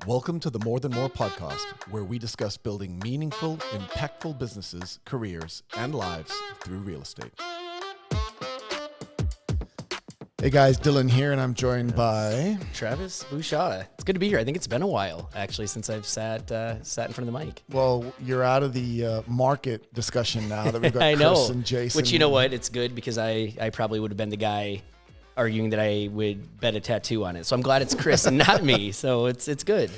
Welcome to the More Than More podcast, where we discuss building meaningful, impactful businesses, careers, and lives through real estate. Hey guys, Dylan here, and I'm joined by Travis Bouchard. It's good to be here. I think it's been a while, actually, since I've sat in front of the mic. Well, you're out of the market discussion now that we've got I Chris know. and Jason. Which, you know what? It's good because I probably would have been the guy arguing that I would bet a tattoo on it. So I'm glad it's Chris and not me. So it's good.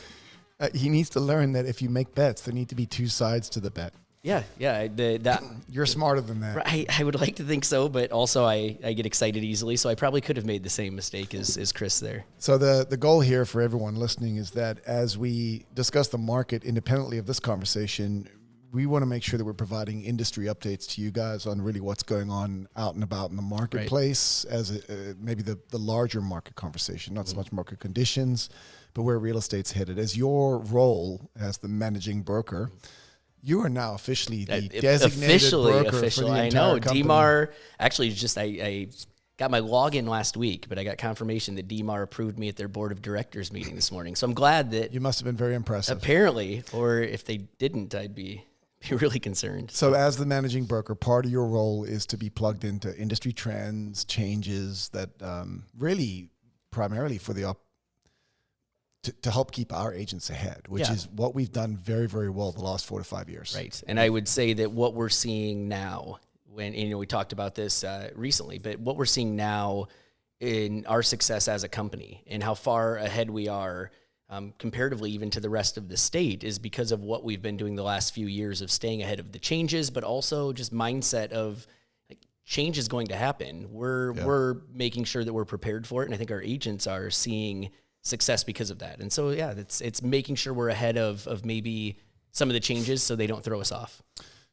He needs to learn that if you make bets, there need to be two sides to the bet. Yeah. You're smarter than that. I would like to think so, but also I get excited easily. So I probably could have made the same mistake as Chris there. So the goal here for everyone listening is that as we discuss the market independently of this conversation, we want to make sure that we're providing industry updates to you guys on really what's going on out and about in the marketplace, as maybe the larger market conversation, not so much market conditions, but where real estate's headed. As your role as the managing broker, you are now officially the designated broker for the entire I know. company. DMAR, actually, I got my login last week, but I got confirmation that DMAR approved me at their board of directors meeting this morning. So I'm glad that You must have been very impressive. apparently, or if they didn't, I'd be really concerned. So as the managing broker, part of your role is to be plugged into industry trends, changes that really primarily for the to help keep our agents ahead, which is what we've done very, very well the last 4 to 5 years. Right. And I would say that what we're seeing now, we talked about this recently, but what we're seeing now in our success as a company and how far ahead we are comparatively even to the rest of the state is because of what we've been doing the last few years of staying ahead of the changes, but also just mindset of like, change is going to happen. We're making sure that we're prepared for it. And I think our agents are seeing success because of that. And so, it's making sure we're ahead of maybe some of the changes so they don't throw us off.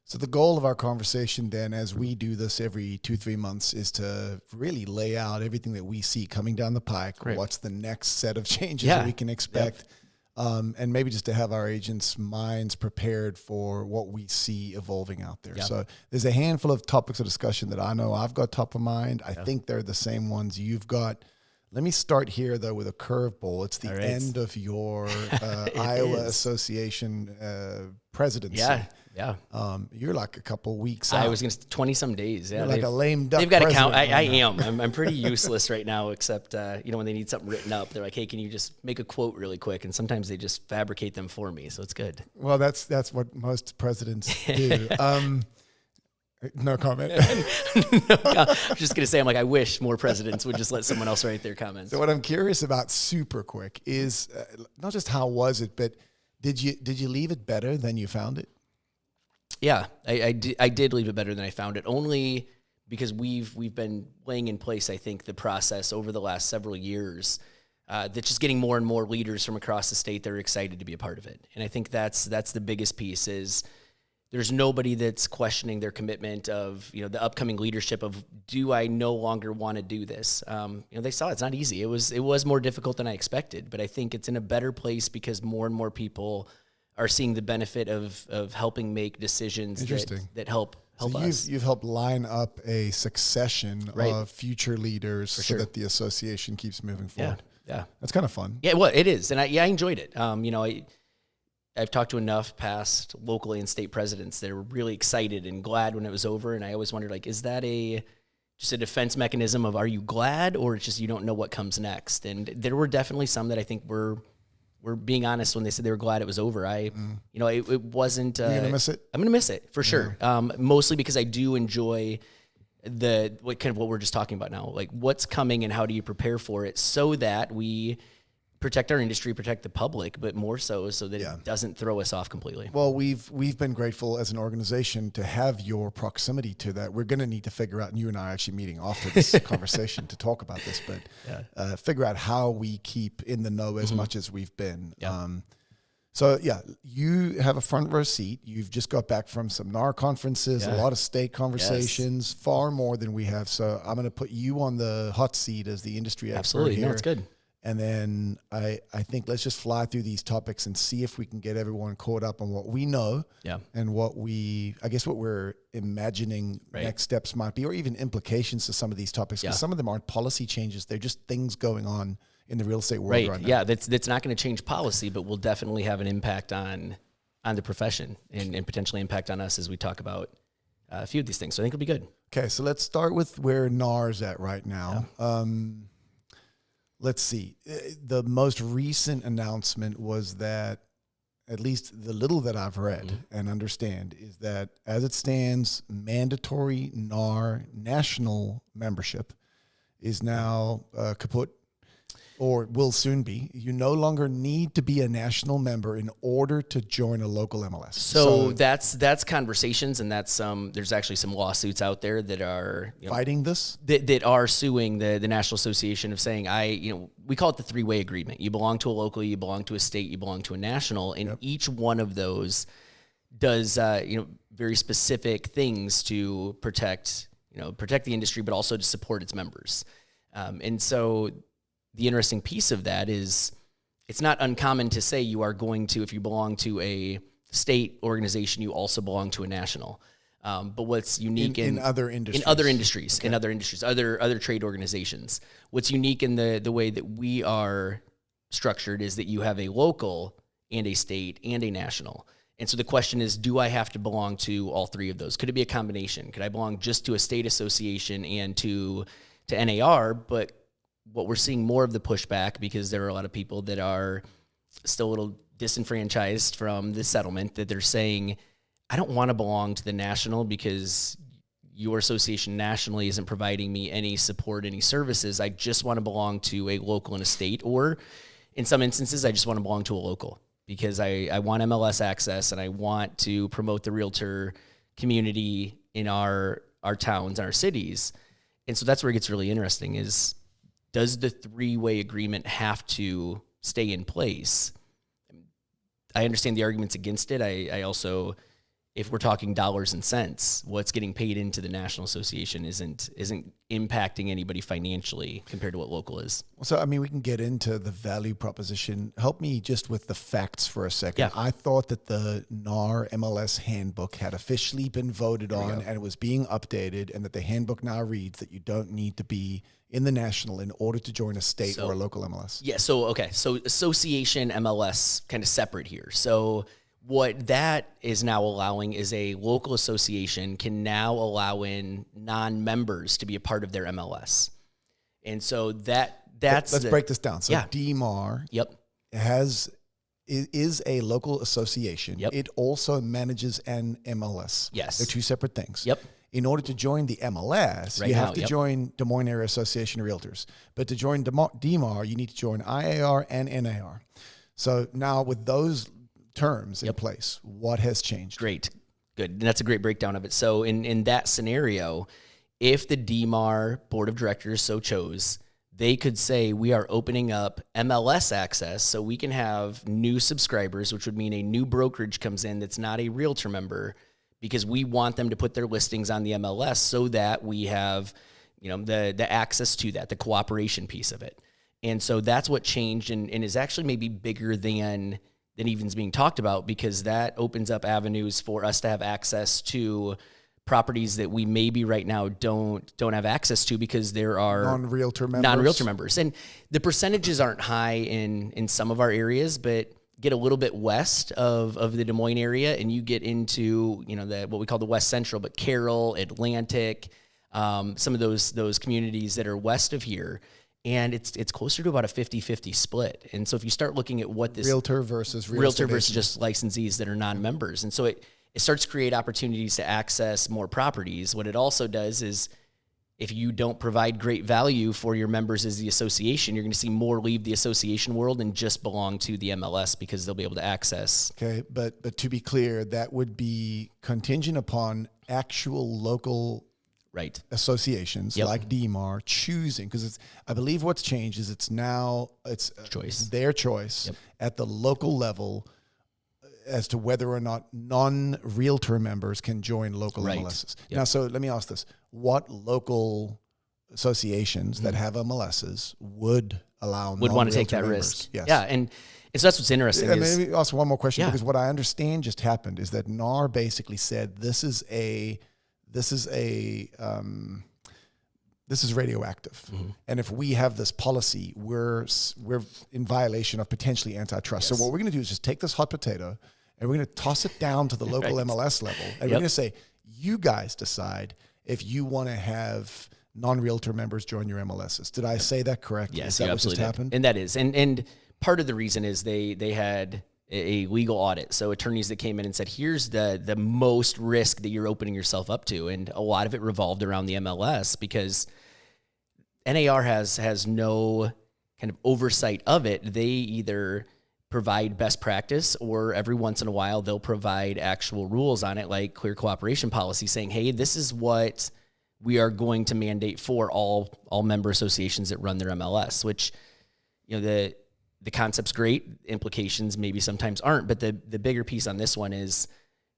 So the goal of our conversation then, as we do this every 2-3 months, is to really lay out everything that we see coming down the pike. Great. What's the next set of changes that we can expect? Yep. And maybe just to have our agents' minds prepared for what we see evolving out there. Yep. So there's a handful of topics of discussion that I know I've got top of mind. I think they're the same ones you've got. Let me start here, though, with a curveball. It's the end of your Iowa Association presidency. Yeah. You're like a couple weeks out. I was going to 20-some days. Yeah. You're like a lame duck. They've got to count. president I right now. am. I'm pretty useless right now, except, when they need something written up, they're like, hey, can you just make a quote really quick? And sometimes they just fabricate them for me. So it's good. Well, that's what most presidents do. No comment. I was just going to say, I wish more presidents would just let someone else write their comments. So what I'm curious about super quick is not just how was it, but did you leave it better than you found it? Yeah, I did leave it better than I found it, only because we've been laying in place, I think, the process over the last several years that's just getting more and more leaders from across the state that are excited to be a part of it. And I think that's the biggest piece is there's nobody that's questioning their commitment of, the upcoming leadership of, do I no longer want to do this? They saw it's not easy. It was more difficult than I expected, but I think it's in a better place because more and more people are seeing the benefit of helping make decisions that help us. You've helped line up a succession of future leaders so sure. that the association keeps moving forward. Yeah. That's kind of fun. Yeah, well, it is. And I enjoyed it. I've talked to enough past local and state presidents that were really excited and glad when it was over. And I always wondered, is that just a defense mechanism of, are you glad, or it's just you don't know what comes next? And there were definitely some that I think were being honest when they said they were glad it was over. It wasn't. You're gonna miss it? I'm gonna miss it for sure. Mostly because I do enjoy what we're just talking about now, like what's coming and how do you prepare for it so that we protect our industry, protect the public, but more so that it doesn't throw us off completely. Well, we've been grateful as an organization to have your proximity to that. We're going to need to figure out, and you and I are actually meeting after this conversation to talk about this, but figure out how we keep in the know as much as we've been. Yeah. So you have a front row seat. You've just got back from some NAR conferences, a lot of state conversations, far more than we have. So I'm going to put you on the hot seat as the industry expert. Absolutely. here. No, it's good. And then I think let's just fly through these topics and see if we can get everyone caught up on what we know and what we're imagining next steps might be, or even implications to some of these topics. Because some of them aren't policy changes. They're just things going on in the real estate world Right. right now. Yeah, that's not going to change policy, but will definitely have an impact on the profession and potentially impact on us as we talk about a few of these things. So I think it'll be good. Okay, so let's start with where NAR's at right now. Yeah. Let's see. The most recent announcement was that, at least the little that I've read and understand, is that as it stands, mandatory NAR national membership is now kaput, or will soon be. You no longer need to be a national member in order to join a local MLS. So that's conversations, and that's there's actually some lawsuits out there that are fighting this, that are suing the National Association of saying, we call it the three-way agreement. You belong to a local, you belong to a state, you belong to a national, and each one of those does very specific things to protect the industry, but also to support its members. And so the interesting piece of that is it's not uncommon to say you are going to, if you belong to a state organization, you also belong to a national. But what's unique in other industries, other trade organizations, what's unique in the way that we are structured is that you have a local and a state and a national. And so the question is, do I have to belong to all three of those? Could it be a combination? Could I belong just to a state association and to NAR? But what we're seeing more of the pushback, because there are a lot of people that are still a little disenfranchised from the settlement, that they're saying, I don't want to belong to the national because your association nationally isn't providing me any support, any services. I just want to belong to a local and a state, or in some instances, I just want to belong to a local because I want MLS access and I want to promote the realtor community in our towns and our cities. And so that's where it gets really interesting is, does the three-way agreement have to stay in place? I understand the arguments against it. I also, if we're talking dollars and cents, what's getting paid into the National Association isn't impacting anybody financially compared to what local is. So, I mean, we can get into the value proposition. Help me just with the facts for a second. Yeah. I thought that the NAR MLS handbook had officially been voted on and it was being updated, and that the handbook now reads that you don't need to be in the national in order to join a state or a local MLS. Yeah. So association MLS kind of separate here. So what that is now allowing is a local association can now allow in non-members to be a part of their MLS. And so let's break this down. So DMAR is a local association. Yep. It also manages an MLS. Yes. They're two separate things. Yep. In order to join the MLS, you have to join Des Moines Area Association of Realtors. But to join DMAR, you need to join IAR and NAR. So now with those terms in place, what has changed? Great. Good. And that's a great breakdown of it. So in that scenario, if the DMAR board of directors so chose, they could say, we are opening up MLS access so we can have new subscribers, which would mean a new brokerage comes in that's not a realtor member, because we want them to put their listings on the MLS so that we have, the access to that, the cooperation piece of it. And so that's what changed and is actually maybe bigger than even's being talked about, because that opens up avenues for us to have access to properties that we maybe right now don't have access to because there are non-realtor members. And the percentages aren't high in some of our areas, but get a little bit west of the Des Moines area and you get into, what we call the West Central, but Carroll, Atlantic, some of those communities that are west of here. And it's closer to about a 50-50 split. And so if you start looking at what this realtor versus just licensees that are non-members. And so it starts to create opportunities to access more properties. What it also does is, if you don't provide great value for your members as the association, you're going to see more leave the association world and just belong to the MLS because they'll be able to access. Okay, but to be clear, that would be contingent upon actual local associations like DMAR choosing, because I believe what's changed is it's their choice at the local level as to whether or not non-realtor members can join local MLSs. Now, so let me ask this. What local associations that have MLSs would want to take that risk? Yes. Yeah, and so that's what's interesting. And maybe ask one more question, because what I understand just happened is that NAR basically said this is a this is radioactive. And if we have this policy, we're in violation of potentially antitrust. Yes. So what we're going to do is just take this hot potato and we're going to toss it down to the local MLS level. And we're going to say, you guys decide if you want to have non-realtor members join your MLSs. Did I say that correctly? Yes, is that what just happened? And that is. And part of the reason is they had a legal audit. So attorneys that came in and said, here's the most risk that you're opening yourself up to. And a lot of it revolved around the MLS because NAR has no kind of oversight of it. They either provide best practice or every once in a while they'll provide actual rules on it, like clear cooperation policy saying, hey, this is what we are going to mandate for all member associations that run their MLS, which, you know, the concept's great, implications maybe sometimes aren't, but the bigger piece on this one is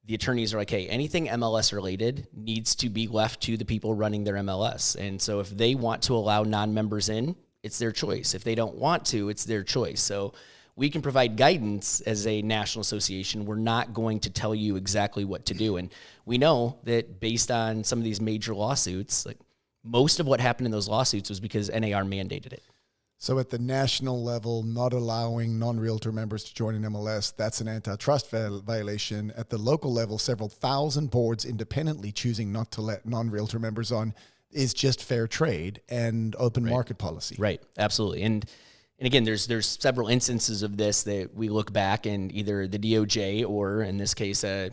the attorneys are like, hey, anything MLS related needs to be left to the people running their MLS. And so if they want to allow non-members in, it's their choice. If they don't want to, it's their choice. So we can provide guidance as a national association. We're not going to tell you exactly what to do. And we know that based on some of these major lawsuits, like most of what happened in those lawsuits was because NAR mandated it. So at the national level, not allowing non-realtor members to join an MLS, that's an antitrust violation. At the local level, several thousand boards independently choosing not to let non-realtor members on is just fair trade and open market policy. Right, absolutely. And again, there's several instances of this that we look back and either the DOJ or in this case, a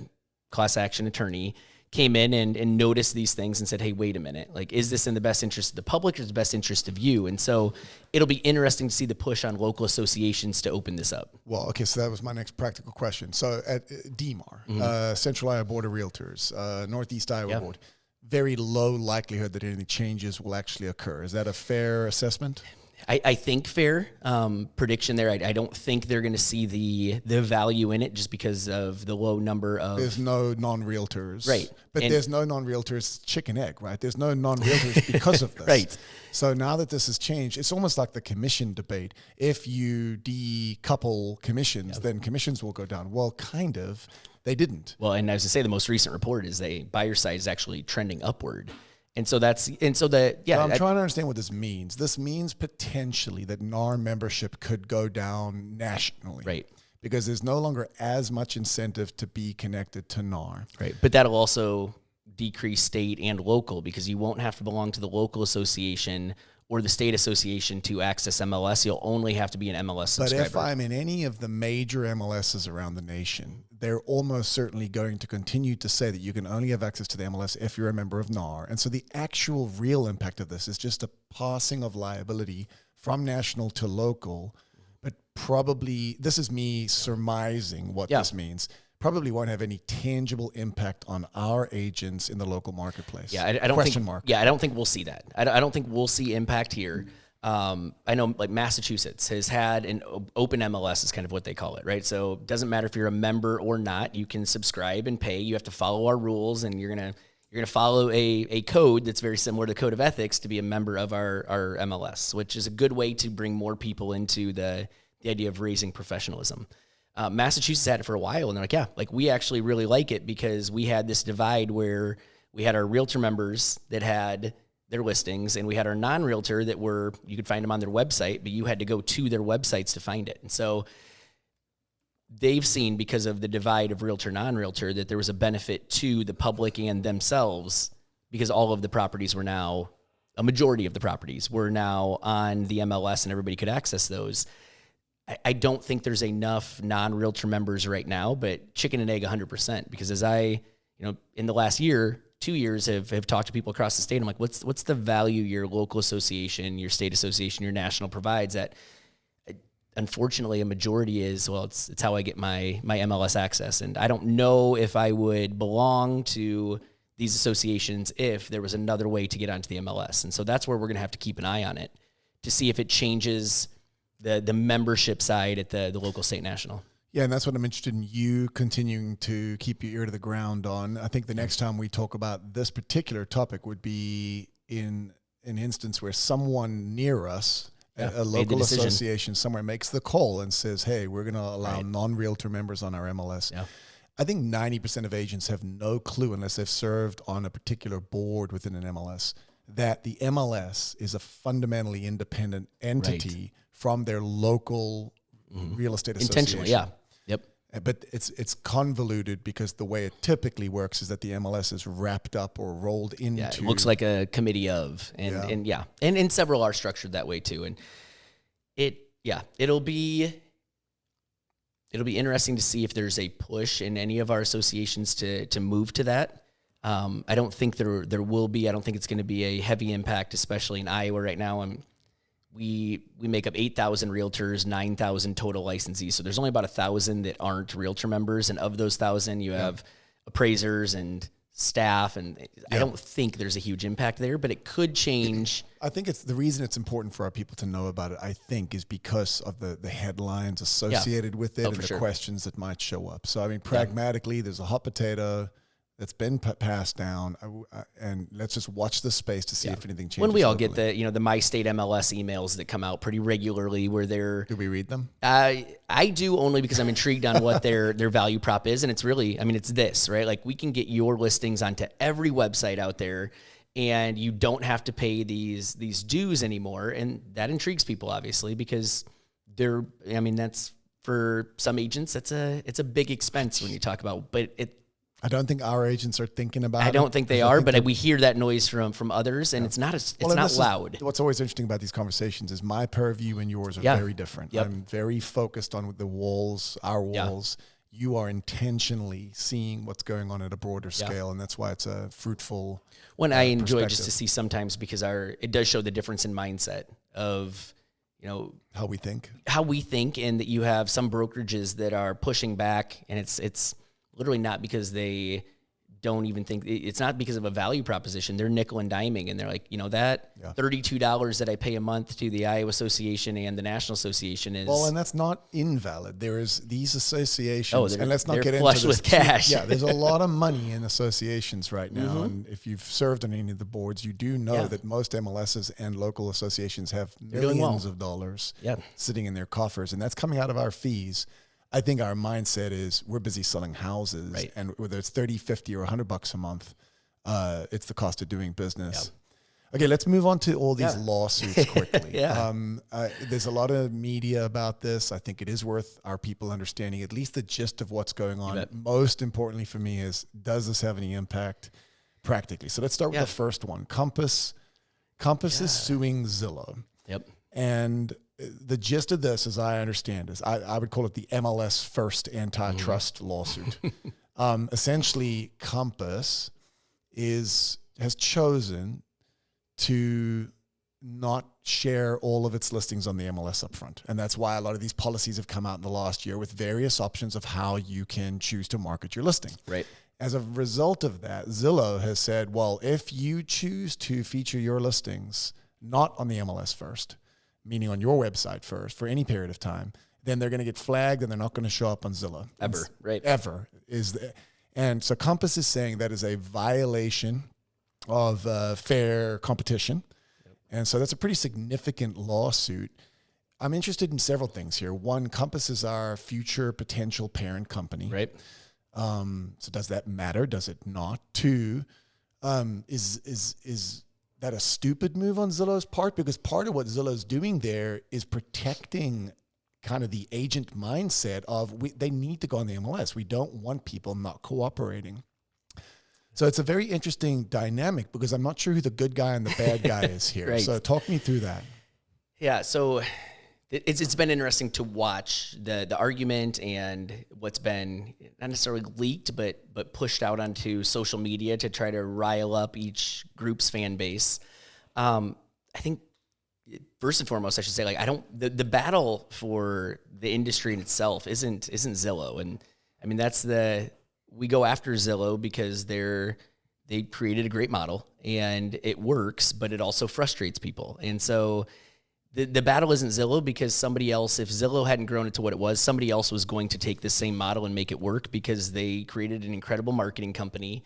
class action attorney came in and noticed these things and said, hey, wait a minute, like, is this in the best interest of the public or the best interest of you? And so it'll be interesting to see the push on local associations to open this up. Well, okay, so that was my next practical question. So at DMAR, Central Iowa Board of Realtors, Northeast Iowa Board, very low likelihood that any changes will actually occur. Is that a fair assessment? I think fair prediction there. I don't think they're going to see the value in it just because of the low number of... There's no non-realtors. Right. But there's no non-realtors chicken egg, right? There's no non-realtors because of this. Right. So now that this has changed, it's almost like the commission debate. If you decouple commissions, then commissions will go down. Well, kind of. They didn't. Well, and as I say, the most recent report is buyer side is actually trending upward. I'm trying to understand what this means. This means potentially that NAR membership could go down nationally. Right. Because there's no longer as much incentive to be connected to NAR. Right. But that'll also decrease state and local because you won't have to belong to the local association or the state association to access MLS. You'll only have to be an MLS subscriber. But if I'm in any of the major MLSs around the nation, they're almost certainly going to continue to say that you can only have access to the MLS if you're a member of NAR. And so the actual real impact of this is just a passing of liability from national to local. But probably, this is me surmising what this means, probably won't have any tangible impact on our agents in the local marketplace. Yeah, I don't think. Yeah, I don't think we'll see that. I don't think we'll see impact here. I know like Massachusetts has had an open MLS is kind of what they call it, right? So it doesn't matter if you're a member or not, you can subscribe and pay. You have to follow our rules and you're gonna follow a code that's very similar to the Code of Ethics to be a member of our MLS, which is a good way to bring more people into the idea of raising professionalism. Massachusetts had it for a while, and they're like, we actually really like it because we had this divide where we had our realtor members that had their listings, and we had our non-realtor that you could find them on their website, but you had to go to their websites to find it. And so they've seen, because of the divide of realtor, non-realtor, that there was a benefit to the public and themselves because all of the properties were now, a majority of the properties were now on the MLS and everybody could access those. I don't think there's enough non-realtor members right now, but chicken and egg 100%, because as in the last 2 years have talked to people across the state. I'm like, what's the value your local association, your state association, your national provides that unfortunately a majority is, well, it's how I get my MLS access. And I don't know if I would belong to these associations if there was another way to get onto the MLS. And so that's where we're going to have to keep an eye on it to see if it changes the membership side at the local, state, national. Yeah, and that's what I'm interested in you continuing to keep your ear to the ground on. I think the next time we talk about this particular topic would be in an instance where someone near us, a local association somewhere, makes the call and says, hey, we're going to allow non-realtor members on our MLS. Yeah. I think 90% of agents have no clue unless they've served on a particular board within an MLS that the MLS is a fundamentally independent entity from their local real estate association. Intentionally, yeah. Yep. But it's convoluted because the way it typically works is that the MLS is wrapped up or rolled into. Yeah, it looks like a committee of, and several are structured that way too. And it'll be interesting to see if there's a push in any of our associations to move to that. I don't think there will be. I don't think it's going to be a heavy impact, especially in Iowa right now. We make up 8,000 realtors, 9,000 total licensees. So there's only about 1,000 that aren't realtor members. And of those 1,000, you have appraisers and staff. And I don't think there's a huge impact there, but it could change. I think it's the reason it's important for our people to know about it, I think, is because of the headlines associated with it and the questions that might show up. So, I mean, pragmatically, there's a hot potato that's been passed down, and let's just watch this space to see if anything changes. When we all get the My State MLS emails that come out pretty regularly, where they're do we read them? I do, only because I'm intrigued on what their value prop is, and it's really, I mean, it's this, right? Like, we can get your listings onto every website out there, and you don't have to pay these dues anymore, and that intrigues people, obviously, because that's for some agents, it's a big expense when you talk about, but I don't think our agents are thinking about it. I don't think they are, but we hear that noise from others, and it's not not loud. What's always interesting about these conversations is my purview and yours are very different. Yep. I'm very focused on the walls, our walls. You are intentionally seeing what's going on at a broader scale, and that's why it's a fruitful When I enjoy just to see sometimes, because it does show the difference in mindset of, how we think, and that you have some brokerages that are pushing back, and it's literally not because they don't even think, it's not because of a value proposition. They're nickel and diming, and they're like, that $32 that I pay a month to the Iowa Association and the National Association is... Well, and that's not invalid. There is these associations, and let's not get into flush this. With cash. Yeah, there's a lot of money in associations right now, and if you've served on any of the boards, you do know that most MLSs and local associations have millions of dollars sitting in their coffers, and that's coming out of our fees. I think our mindset is we're busy selling houses, and whether it's $30, $50, or $100 a month, it's the cost of doing business. Okay, let's move on to all these lawsuits quickly. There's a lot of media about this. I think it is worth our people understanding at least the gist of what's going on. Most importantly for me is, does this have any impact practically? So let's start with the first one. Compass is suing Zillow. And the gist of this, as I understand, is I would call it the MLS first antitrust lawsuit. Essentially, Compass has chosen to not share all of its listings on the MLS upfront. And that's why a lot of these policies have come out in the last year with various options of how you can choose to market your listing. As a result of that, Zillow has said, well, if you choose to feature your listings not on the MLS first, meaning on your website first for any period of time, then they're going to get flagged and they're not going to show up on Zillow. Ever. And so Compass is saying that is a violation of fair competition. And so that's a pretty significant lawsuit. I'm interested in several things here. One, Compass is our future potential parent company. So does that matter? Does it not? Two, is that a stupid move on Zillow's part? Because part of what Zillow's doing there is protecting kind of the agent mindset of they need to go on the MLS. We don't want people not cooperating. So it's a very interesting dynamic because I'm not sure who the good guy and the bad guy is here. So talk me through that. Yeah, so it's been interesting to watch the argument and what's been not necessarily leaked, but pushed out onto social media to try to rile up each group's fan base. I think first and foremost, I should say, like, the battle for the industry in itself isn't Zillow, and I mean we go after Zillow because they created a great model and it works, but it also frustrates people, and so. The battle isn't Zillow because somebody else, if Zillow hadn't grown it to what it was, somebody else was going to take the same model and make it work because they created an incredible marketing company.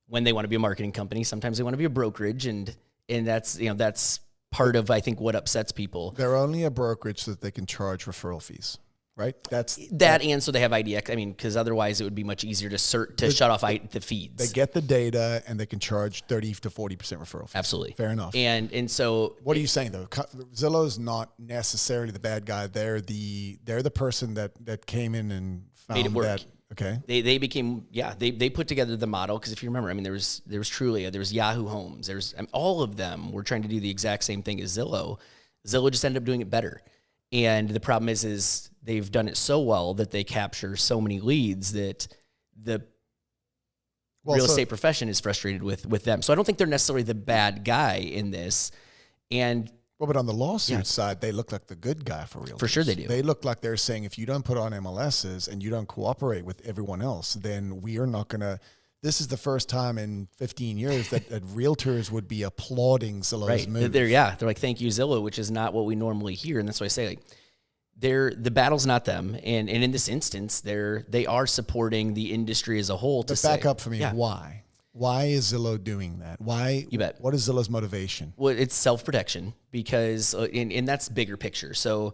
When they want to be a marketing company, sometimes they want to be a brokerage, and that's part of, I think, what upsets people. They're only a brokerage so that they can charge referral fees. right? That's that, and so they have IDX. I mean, because otherwise it would be much easier to shut off the feeds. They get the data and they can charge 30 to 40% referral fees. Absolutely. Fair enough. And so what are you saying though? Zillow's not necessarily the bad guy. They're the person that came in and found made it work. that. Okay. They became, they put together the model. Cause if you remember, I mean, there was Trulia, there was Yahoo Homes, all of them were trying to do the exact same thing as Zillow. Zillow just ended up doing it better. And the problem is they've done it so well that they capture so many leads that the real estate profession is frustrated with them. So I don't think they're necessarily the bad guy in this. And but on the lawsuit side, they look like the good guy for realtors. For sure they do. They look like they're saying, if you don't put on MLSs and you don't cooperate with everyone else, then we are not going to. This is the first time in 15 years that realtors would be applauding Zillow's move. They're like, thank you, Zillow, which is not what we normally hear. And that's why I say, like, the battle's not them. And in this instance, they are supporting the industry as a whole. But back up for me. Why? Why is Zillow doing that? Why? You bet. What is Zillow's motivation? Well, it's self-protection because, and that's bigger picture. So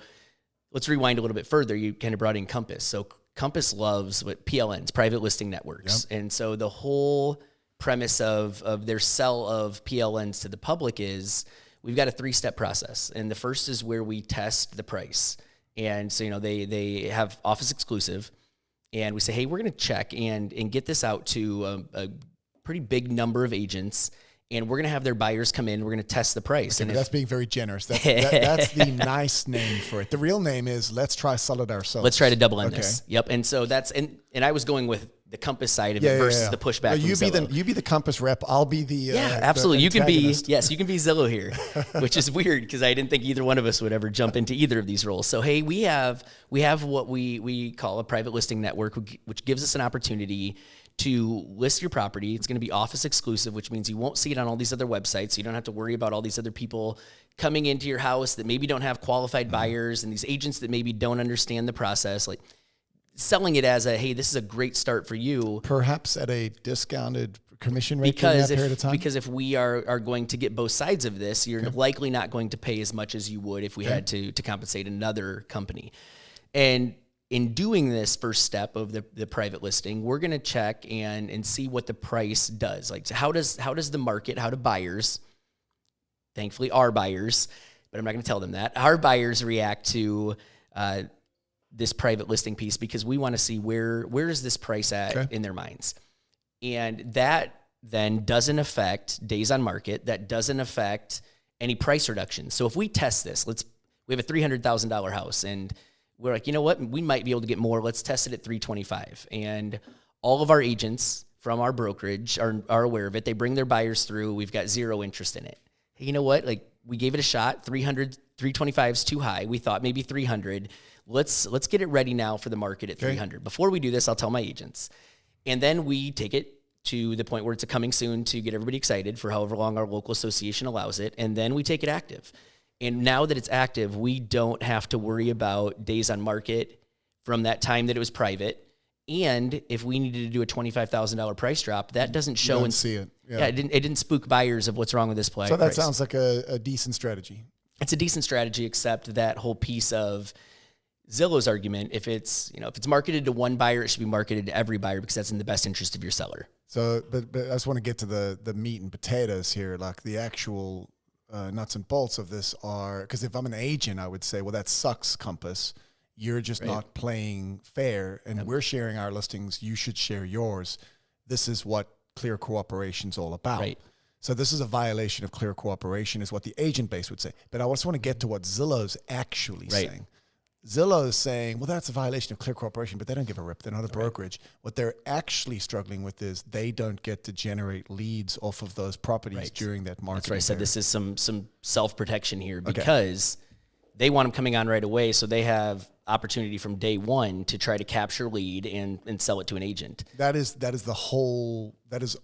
let's rewind a little bit further. You kind of brought in Compass. So Compass loves what PLNs, private listing networks. Yep. And so the whole premise of their sell of PLNs to the public is we've got a 3-step process. And the first is where we test the price. And so, they have office exclusive, and we say, hey, we're going to check and get this out to a pretty big number of agents, and we're going to have their buyers come in. We're going to test the price. Okay, and that's being very generous. That's the nice name for it. The real name is let's try sell it ourselves. Let's try to double in this. Yep. And so that's, and I was going with the Compass side of it versus the pushback. No, you be the Compass rep. I'll be the absolutely. The you can be Zillow here, which is weird because I didn't think either one of us would ever jump into either of these roles. So hey, we have what we call a private listing network, which gives us an opportunity to list your property. It's going to be office exclusive, which means you won't see it on all these other websites. So you don't have to worry about all these other people coming into your house that maybe don't have qualified buyers and these agents that maybe don't understand the process. Like selling it as hey, this is a great start for you. Perhaps at a discounted commission rate during that period of time? Because if we are going to get both sides of this, you're likely not going to pay as much as you would if we had to compensate another company. And in doing this first step of the private listing, we're going to check and see what the price does. Like, so how does the market, how do buyers, thankfully our buyers, but I'm not going to tell them that, our buyers react to this private listing piece, because we want to see where is this price at in their minds. And that then doesn't affect days on market. That doesn't affect any price reductions. So if we test this, we have a $300,000 house and we're like, you know what, we might be able to get more. Let's test it at $325,000. And all of our agents from our brokerage are aware of it. They bring their buyers through. We've got zero interest in it. Hey, you know what? Like, we gave it a shot. 325 is too high. We thought maybe 300. Let's get it ready now for the market at 300. Before we do this, I'll tell my agents. And then we take it to the point where it's a coming soon to get everybody excited for however long our local association allows it. And then we take it active. And now that it's active, we don't have to worry about days on market from that time that it was private. And if we needed to do a $25,000 price drop, that doesn't show and see it. It didn't spook buyers of what's wrong with this play. So that sounds like a decent strategy. It's a decent strategy, except that whole piece of Zillow's argument, if it's marketed to one buyer, it should be marketed to every buyer because that's in the best interest of your seller. So, but I just want to get to the meat and potatoes here, like the actual nuts and bolts of this are, because if I'm an agent, I would say, well, that sucks, Compass. You're just not playing fair, and we're sharing our listings. You should share yours. This is what clear cooperation's all about. Right. So this is a violation of clear cooperation is what the agent base would say. But I just want to get to what Zillow's actually saying. Zillow is saying, well, that's a violation of clear cooperation, but they don't give a rip. They're not a brokerage. What they're actually struggling with is they don't get to generate leads off of those properties during that market. That's right. I said this is some self-protection here because they want them coming on right away, so they have opportunity from day one to try to capture lead and sell it to an agent. That is the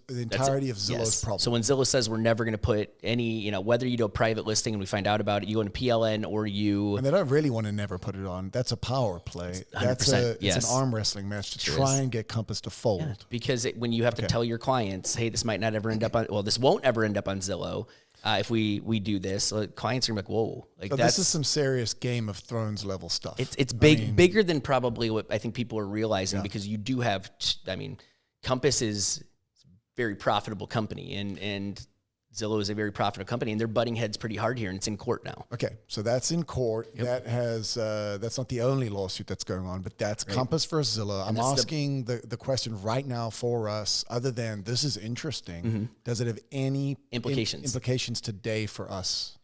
entirety of Zillow's problem. So when Zillow says we're never going to put any, whether you do a private listing and we find out about it, you go into PLN or you... And they don't really want to never put it on. That's a power play. It's an arm wrestling match to try and get Compass to fold. Yeah, because when you have to tell your clients, hey, this might not ever end up on... Well, this won't ever end up on Zillow. if we do this. So clients are gonna be like, whoa, like So this is some serious Game of Thrones level stuff. It's bigger than probably what I think people are realizing, because you do have, I mean, Compass is a very profitable company, and Zillow is a very profitable company, and they're butting heads pretty hard here, and it's in court now. Okay, so that's in court. Yep. That has that's not the only lawsuit that's going on, but that's right. Compass versus Zillow. I'm asking the question right now for us, other than this is interesting, does it have any implications today for us?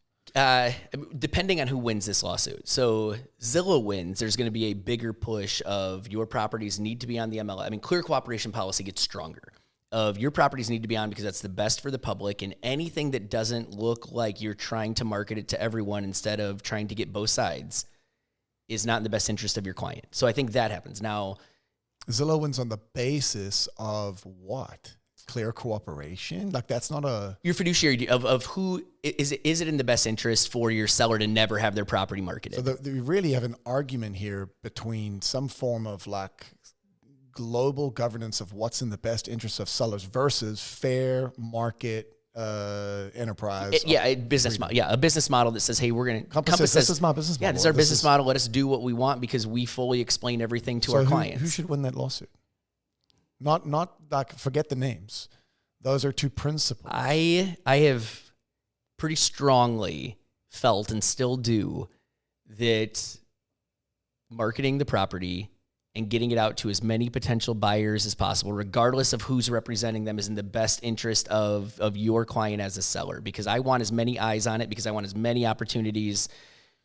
Depending on who wins this lawsuit. So Zillow wins, there's going to be a bigger push of your properties need to be on the MLS. I mean, clear cooperation policy gets stronger. Of your properties need to be on because that's the best for the public, and anything that doesn't look like you're trying to market it to everyone instead of trying to get both sides is not in the best interest of your client. So I think that happens. Now, Zillow wins on the basis of what? Clear cooperation? Like that's not a... Your fiduciary of who, is it in the best interest for your seller to never have their property marketed? So we really have an argument here between some form of like global governance of what's in the best interest of sellers versus fair market enterprise. A business model. Yeah, a business model that says, hey, we're going to... Compass says, this is my business model. Yeah, this is our business model. Let us do what we want because we fully explain everything to our clients. Who should win that lawsuit? Not like, forget the names. Those are two principles. I have pretty strongly felt and still do that marketing the property and getting it out to as many potential buyers as possible, regardless of who's representing them, is in the best interest of your client as a seller, because I want as many eyes on it, because I want as many opportunities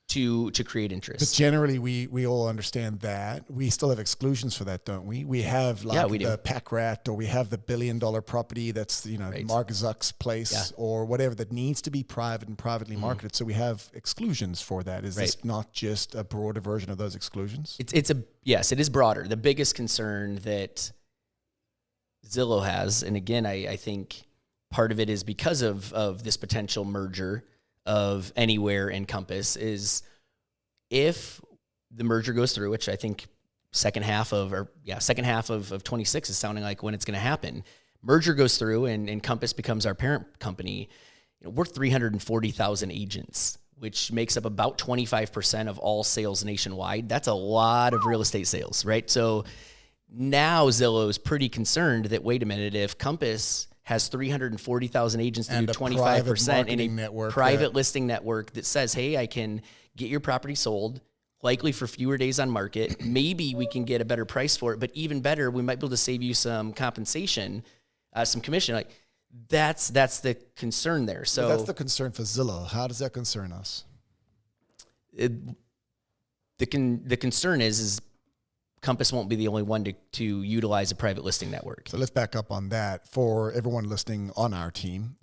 to create interest. But generally, we all understand that. We still have exclusions for that, don't we? We have like the pack rat, or we have the $1 billion property that's, right. Mark Zuck's place or whatever that needs to be private and privately marketed. So we have exclusions for that. Is this not just a broader version of those exclusions? Yes, it is broader. The biggest concern that Zillow has, and again, I think part of it is because of this potential merger of Anywhere and Compass, is if the merger goes through, which I think second half of 26 is sounding like when it's going to happen. Merger goes through and Compass becomes our parent company. We're 340,000 agents, which makes up about 25% of all sales nationwide. That's a lot of real estate sales, right? So now Zillow is pretty concerned that, wait a minute, if Compass has 340,000 agents to do 25% in a private listing network that says, hey, I can get your property sold, likely for fewer days on market. Maybe we can get a better price for it, but even better, we might be able to save you some compensation, some commission. Like that's the concern there. So that's the concern for Zillow. How does that concern us? The concern is Compass won't be the only one to utilize a private listing network. So let's back up on that. For everyone listening on our team,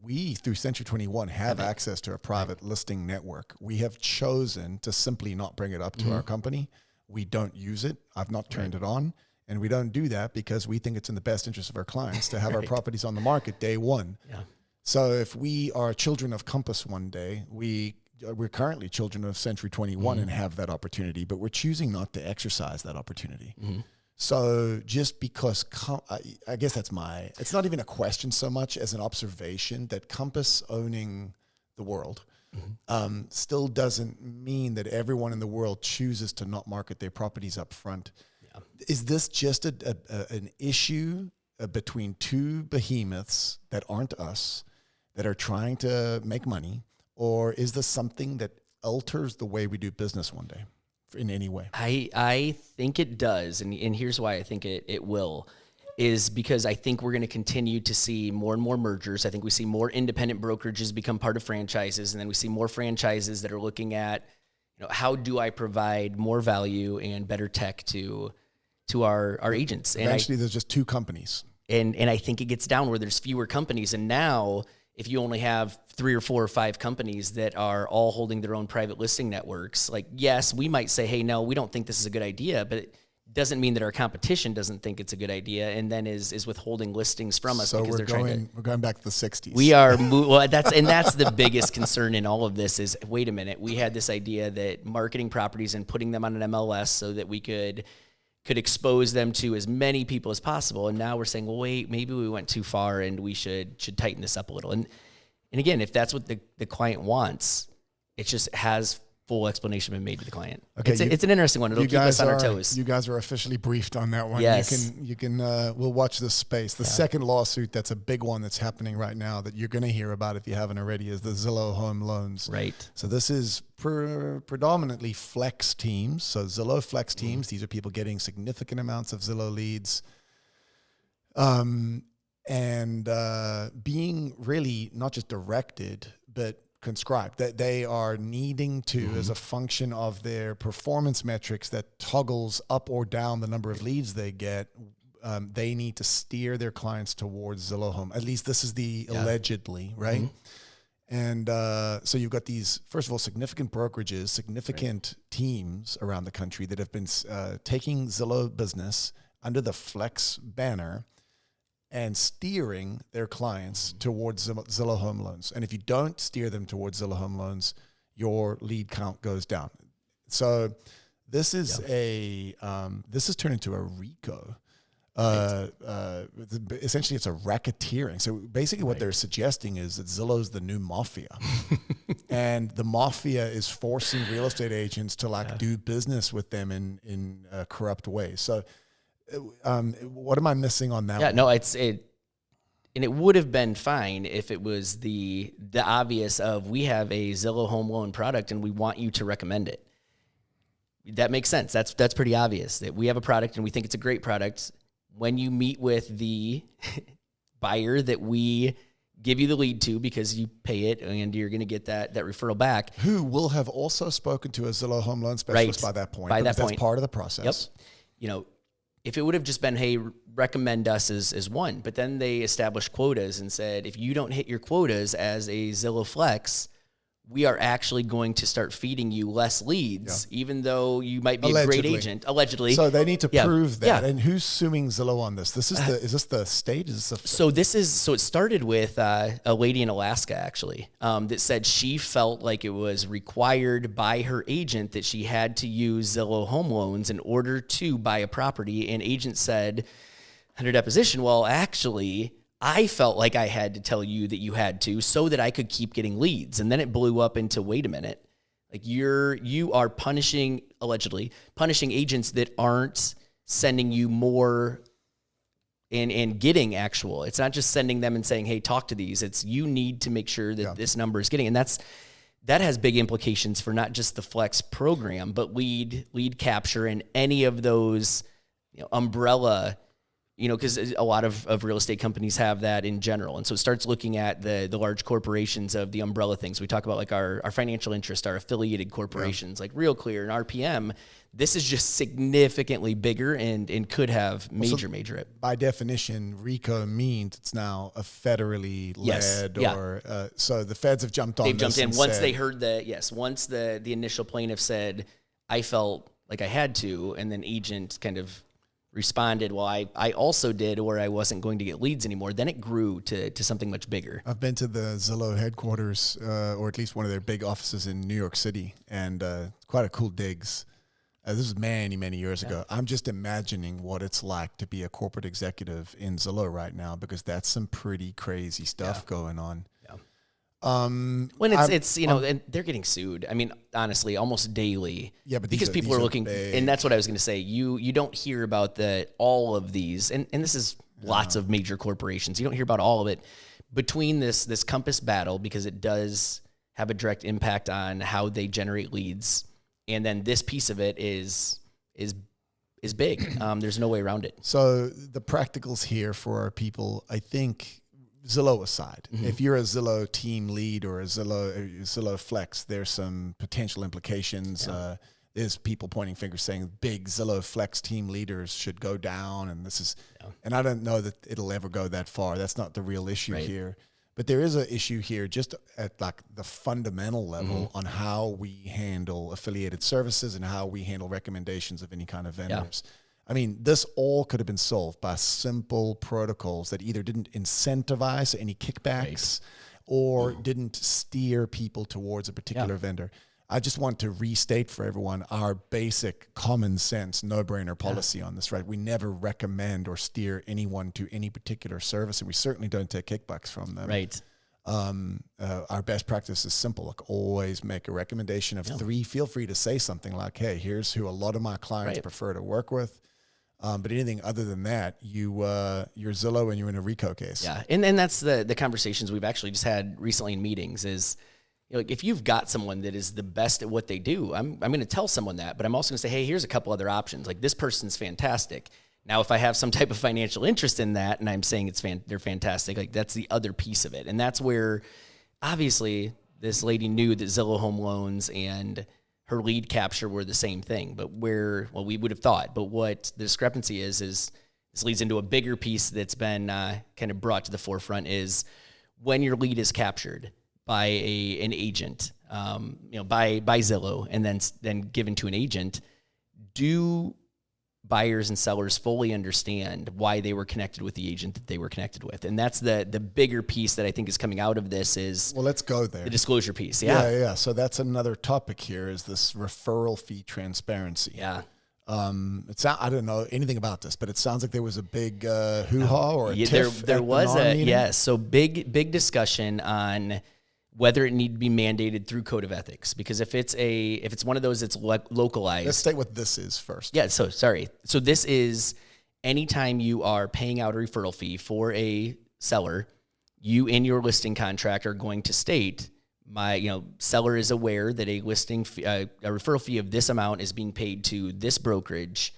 we, through Century 21, have access to a private listing network. We have chosen to simply not bring it up to our company. We don't use it. I've not turned it on. And we don't do that because we think it's in the best interest of our clients to have our properties on the market day one. Yeah. So if we are children of Compass one day, we're currently children of Century 21 and have that opportunity, but we're choosing not to exercise that opportunity. So just because, I guess it's not even a question so much as an observation that Compass owning the world still doesn't mean that everyone in the world chooses to not market their properties up front. Yeah. Is this just an issue between two behemoths that aren't us, that are trying to make money? Or is this something that alters the way we do business one day in any way? I think it does. And here's why I think it will, is because I think we're going to continue to see more and more mergers. I think we see more independent brokerages become part of franchises. And then we see more franchises that are looking at, how do I provide more value and better tech to our agents? Eventually there's just two companies. And I think it gets down where there's fewer companies. And now, if you only have 3 or 4 or 5 companies that are all holding their own private listing networks, like, yes, we might say, hey, no, we don't think this is a good idea, but it doesn't mean that our competition doesn't think it's a good idea and then is withholding listings from us because they're trying to... We're going back to the 60s. We are... Well, that's the biggest concern in all of this is, wait a minute, we had this idea that marketing properties and putting them on an MLS so that we could expose them to as many people as possible. And now we're saying, well, wait, maybe we went too far and we should tighten this up a little. And And again, if that's what the client wants, it just has full explanation been made to the client. Okay, it's an interesting one. It'll keep us on our toes. You guys are officially briefed on that one. Yes. You can. We'll watch this space. The second lawsuit that's a big one that's happening right now that you're going to hear about if you haven't already is the Zillow Home Loans. Right. So this is predominantly flex teams. So Zillow flex teams. These are people getting significant amounts of Zillow leads. And being really not just directed, but conscribed, that they are needing to, as a function of their performance metrics that toggles up or down the number of leads they get, they need to steer their clients towards Zillow Home. At least this is the allegedly, right? And so you've got these, first of all, significant brokerages, significant teams around the country that have been taking Zillow business under the Flex banner and steering their clients towards Zillow Home Loans. And if you don't steer them towards Zillow Home Loans, your lead count goes down. So this is this has turned into a RICO. Essentially, it's a racketeering. So basically what they're suggesting is that Zillow's the new mafia. And the mafia is forcing real estate agents to do business with them in corrupt ways. So what am I missing on that one? No, and it would have been fine if it was the obvious of, we have a Zillow Home Loan product and we want you to recommend it. That makes sense. That's pretty obvious that we have a product and we think it's a great product. When you meet with the buyer that we give you the lead to because you pay it and you're going to get that referral back. Who will have also spoken to a Zillow Home Loan specialist by that point. That's part of the process. Yep. If it would have just been, hey, recommend us as one, but then they established quotas and said, if you don't hit your quotas as a Zillow Flex, we are actually going to start feeding you less leads, even though you might be a great agent, allegedly. So they need to prove that. And who's suing Zillow on this? Is this the state? So it started with a lady in Alaska, actually, that said she felt like it was required by her agent that she had to use Zillow Home Loans in order to buy a property. And agent said, under deposition, well, actually, I felt like I had to tell you that you had to so that I could keep getting leads. And then it blew up into, wait a minute, like you are allegedly punishing agents that aren't sending you more and getting actual. It's not just sending them and saying, hey, talk to these. It's you need to make sure that this number is getting. And that has big implications for not just the Flex program, but lead capture and any of those umbrella, because a lot of real estate companies have that in general. And so it starts looking at the large corporations of the umbrella things. We talk about like our financial interest, our affiliated corporations, like Real Clear and RPM. This is just significantly bigger and could have major. By definition, RICO means it's now a federally led so the feds have jumped on. They've jumped in once they heard once the initial plaintiff said, I felt like I had to, and then agent kind of responded, well, I also did, or I wasn't going to get leads anymore. Then it grew to something much bigger. I've been to the Zillow headquarters, or at least one of their big offices in New York City, and quite a cool digs. This was many years ago. I'm just imagining what it's like to be a corporate executive in Zillow right now, because that's some pretty crazy stuff going on. When and they're getting sued. I mean, honestly, almost daily. Yeah, but because people are looking, big. And that's what I was going to say. You don't hear about all of these, and this is lots of major corporations. You don't hear about all of it between this Compass battle, because it does have a direct impact on how they generate leads, and then this piece of it is big. There's no way around it. So the practicals here for our people, I think. Zillow aside, if you're a Zillow team lead or a Zillow Flex, there's some potential implications. There's people pointing fingers saying big Zillow Flex team leaders should go down, and this is, and I don't know that it'll ever go that far. That's not the real issue here. But there is an issue here just at like the fundamental level on how we handle affiliated services and how we handle recommendations of any kind of vendors. I mean, this all could have been solved by simple protocols that either didn't incentivize any kickbacks or didn't steer people towards a particular vendor. I just want to restate for everyone our basic common sense, no-brainer policy on this, right? We never recommend or steer anyone to any particular service, and we certainly don't take kickbacks from them. Right. Our best practice is simple. Like, always make a recommendation of 3. Feel free to say something like, hey, here's who a lot of my clients prefer to work with. But anything other than that, you're Zillow and you're in a RICO case. Yeah, and that's the conversations we've actually just had recently in meetings is, like, if you've got someone that is the best at what they do, I'm going to tell someone that, but I'm also going to say, hey, here's a couple other options. Like, this person's fantastic. Now, if I have some type of financial interest in that and I'm saying they're fantastic, like, that's the other piece of it. And that's where, obviously, this lady knew that Zillow Home Loans and her lead capture were the same thing, but we would have thought. But what the discrepancy is this leads into a bigger piece that's been kind of brought to the forefront is when your lead is captured by an agent, by Zillow, and then given to an agent, do buyers and sellers fully understand why they were connected with the agent that they were connected with? And that's the bigger piece that I think is coming out of this is, well, let's go there. The disclosure piece. Yeah. So that's another topic here, is this referral fee transparency. Yeah. I don't know anything about this, but it sounds like there was a big hoo-ha or a tiff. There was so big discussion on whether it need to be mandated through code of ethics, because if it's one of those that's localized. Let's state what this is first. Yeah. So sorry. So this is anytime you are paying out a referral fee for a seller, you in your listing contract are going to state, seller is aware that a listing fee, a referral fee of this amount is being paid to this brokerage,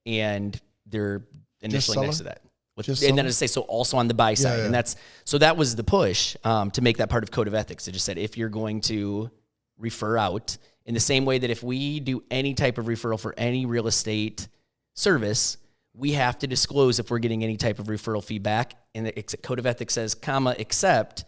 and they're initially next to that. And then to say, so also on the buy side. And that was the push to make that part of code of ethics. It just said, if you're going to refer out, in the same way that if we do any type of referral for any real estate service, we have to disclose if we're getting any type of referral fee back. And the code of ethics says, except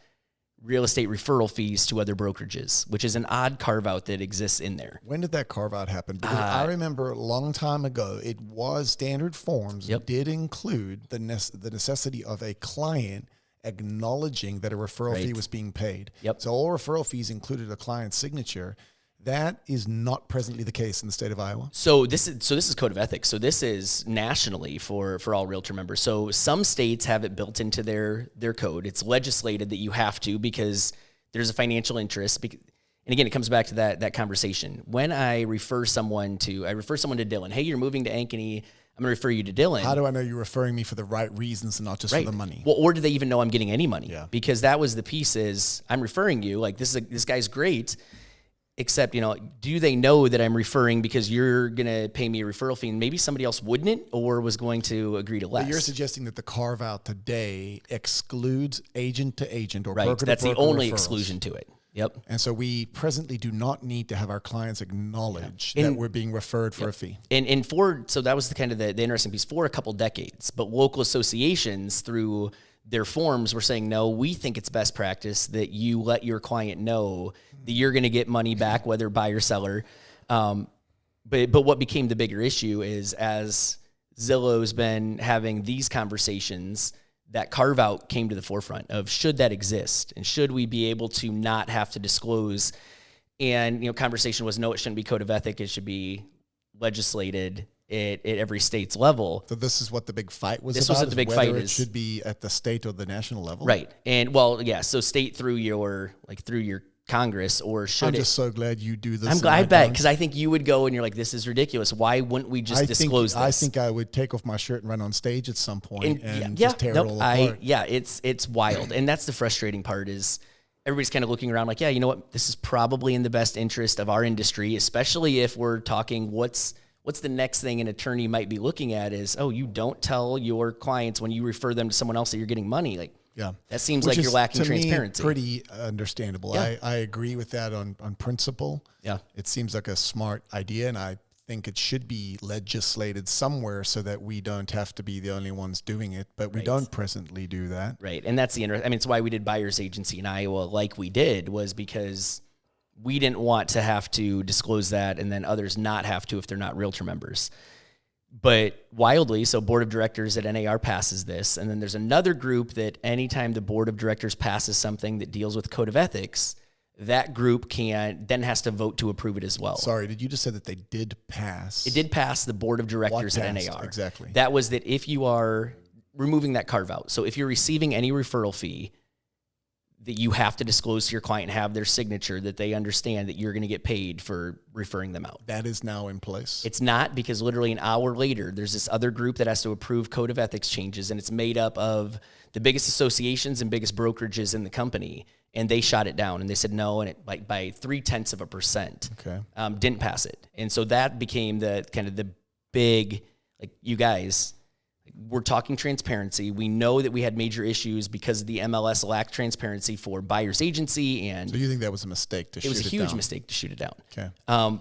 real estate referral fees to other brokerages, which is an odd carve out that exists in there. When did that carve out happen? Because I remember a long time ago, it was standard forms did include the necessity of a client acknowledging that a referral fee was being paid. So all referral fees included a client's signature. That is not presently the case in the state of Iowa. So this is code of ethics. So this is nationally for all realtor members. So some states have it built into their code. It's legislated that you have to, because there's a financial interest. And again, it comes back to that conversation. When I refer someone to Dylan, hey, you're moving to Ankeny, I'm going to refer you to Dylan. How do I know you're referring me for the right reasons and not just for the money? Well, or do they even know I'm getting any money? Yeah. Because that was the piece is, I'm referring you, like, this guy's great. Except, do they know that I'm referring because you're going to pay me a referral fee and maybe somebody else wouldn't or was going to agree to less? But you're suggesting that the carve out today excludes agent to agent or broker to broker. That's the only referrals. Exclusion to it. Yep. And so we presently do not need to have our clients acknowledge that we're being referred for a fee. And so that was the kind of the interesting piece for a couple decades. But local associations through their forms were saying, no, we think it's best practice that you let your client know that you're going to get money back, whether buyer or seller. But what became the bigger issue is, as Zillow's been having these conversations, that carve out came to the forefront of, should that exist? And should we be able to not have to disclose? And, conversation was, no, it shouldn't be code of ethics. It should be legislated at every state's level. So this is what the big fight was about? This was what the big fight is. It should be at the state or the national level? Right. And, so state through your Congress, or should I'm just so glad you do this. I'm glad, I bet, because I think you would go and you're like, this is ridiculous. Why wouldn't we just disclose this? I think I would take off my shirt and run on stage at some point and just tear it all apart. It's wild. And that's the frustrating part is everybody's kind of looking around like, yeah, you know what? This is probably in the best interest of our industry, especially if we're talking what's the next thing an attorney might be looking at is, you don't tell your clients when you refer them to someone else that you're getting money. Like, that seems like you're lacking transparency. Pretty understandable. Yeah. I agree with that on principle. Yeah. It seems like a smart idea, and I think it should be legislated somewhere so that we don't have to be the only ones doing it, but we don't presently do that. Right. And that's it's why we did buyer's agency in Iowa like we did, was because we didn't want to have to disclose that and then others not have to if they're not realtor members. But wildly, so board of directors at NAR passes this, and then there's another group that anytime the board of directors passes something that deals with code of ethics, that group has to vote to approve it as well. Sorry, did you just say that they did pass? It did pass the board of directors at NAR. Exactly. That was that if you are removing that carve out, so if you're receiving any referral fee, that you have to disclose to your client and have their signature that they understand that you're going to get paid for referring them out. That is now in place. It's not, because literally an hour later, there's this other group that has to approve code of ethics changes, and it's made up of the biggest associations and biggest brokerages in the company. And they shot it down, and they said no, and it by 0.3%, Okay. didn't pass it. And so that became the kind of the big, like, you guys, we're talking transparency. We know that we had major issues because the MLS lacked transparency for buyer's agency. And So you think that was a mistake to shoot it down? it was a huge mistake to shoot it down. Okay.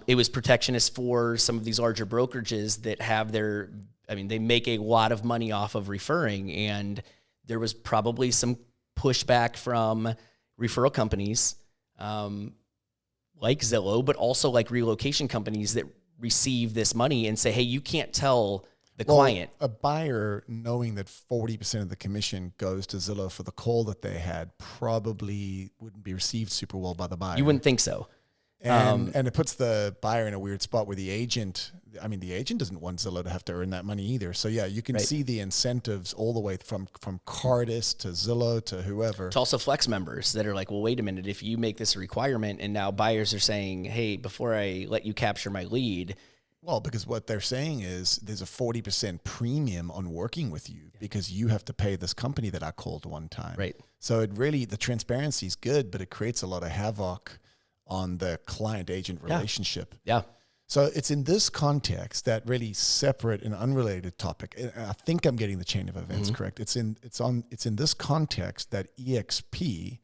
It was protectionist for some of these larger brokerages that have they make a lot of money off of referring. And there was probably some pushback from referral companies like Zillow, but also like relocation companies that receive this money and say, hey, you can't tell the client. A buyer, knowing that 40% of the commission goes to Zillow for the call that they had, probably wouldn't be received super well by the buyer. You wouldn't think so. And it puts the buyer in a weird spot where the agent doesn't want Zillow to have to earn that money either. So yeah, you can see the incentives all the way from Cardis to Zillow to whoever. It's also Flex members that are like, well, wait a minute, if you make this a requirement and now buyers are saying, hey, before I let you capture my lead. Well, because what they're saying is there's a 40% premium on working with you because you have to pay this company that I called one time. Right. So the transparency is good, but it creates a lot of havoc on the client-agent relationship. Yeah. So it's in this context, that really separate and unrelated topic. And I think I'm getting the chain of events correct. It's in this context that EXP,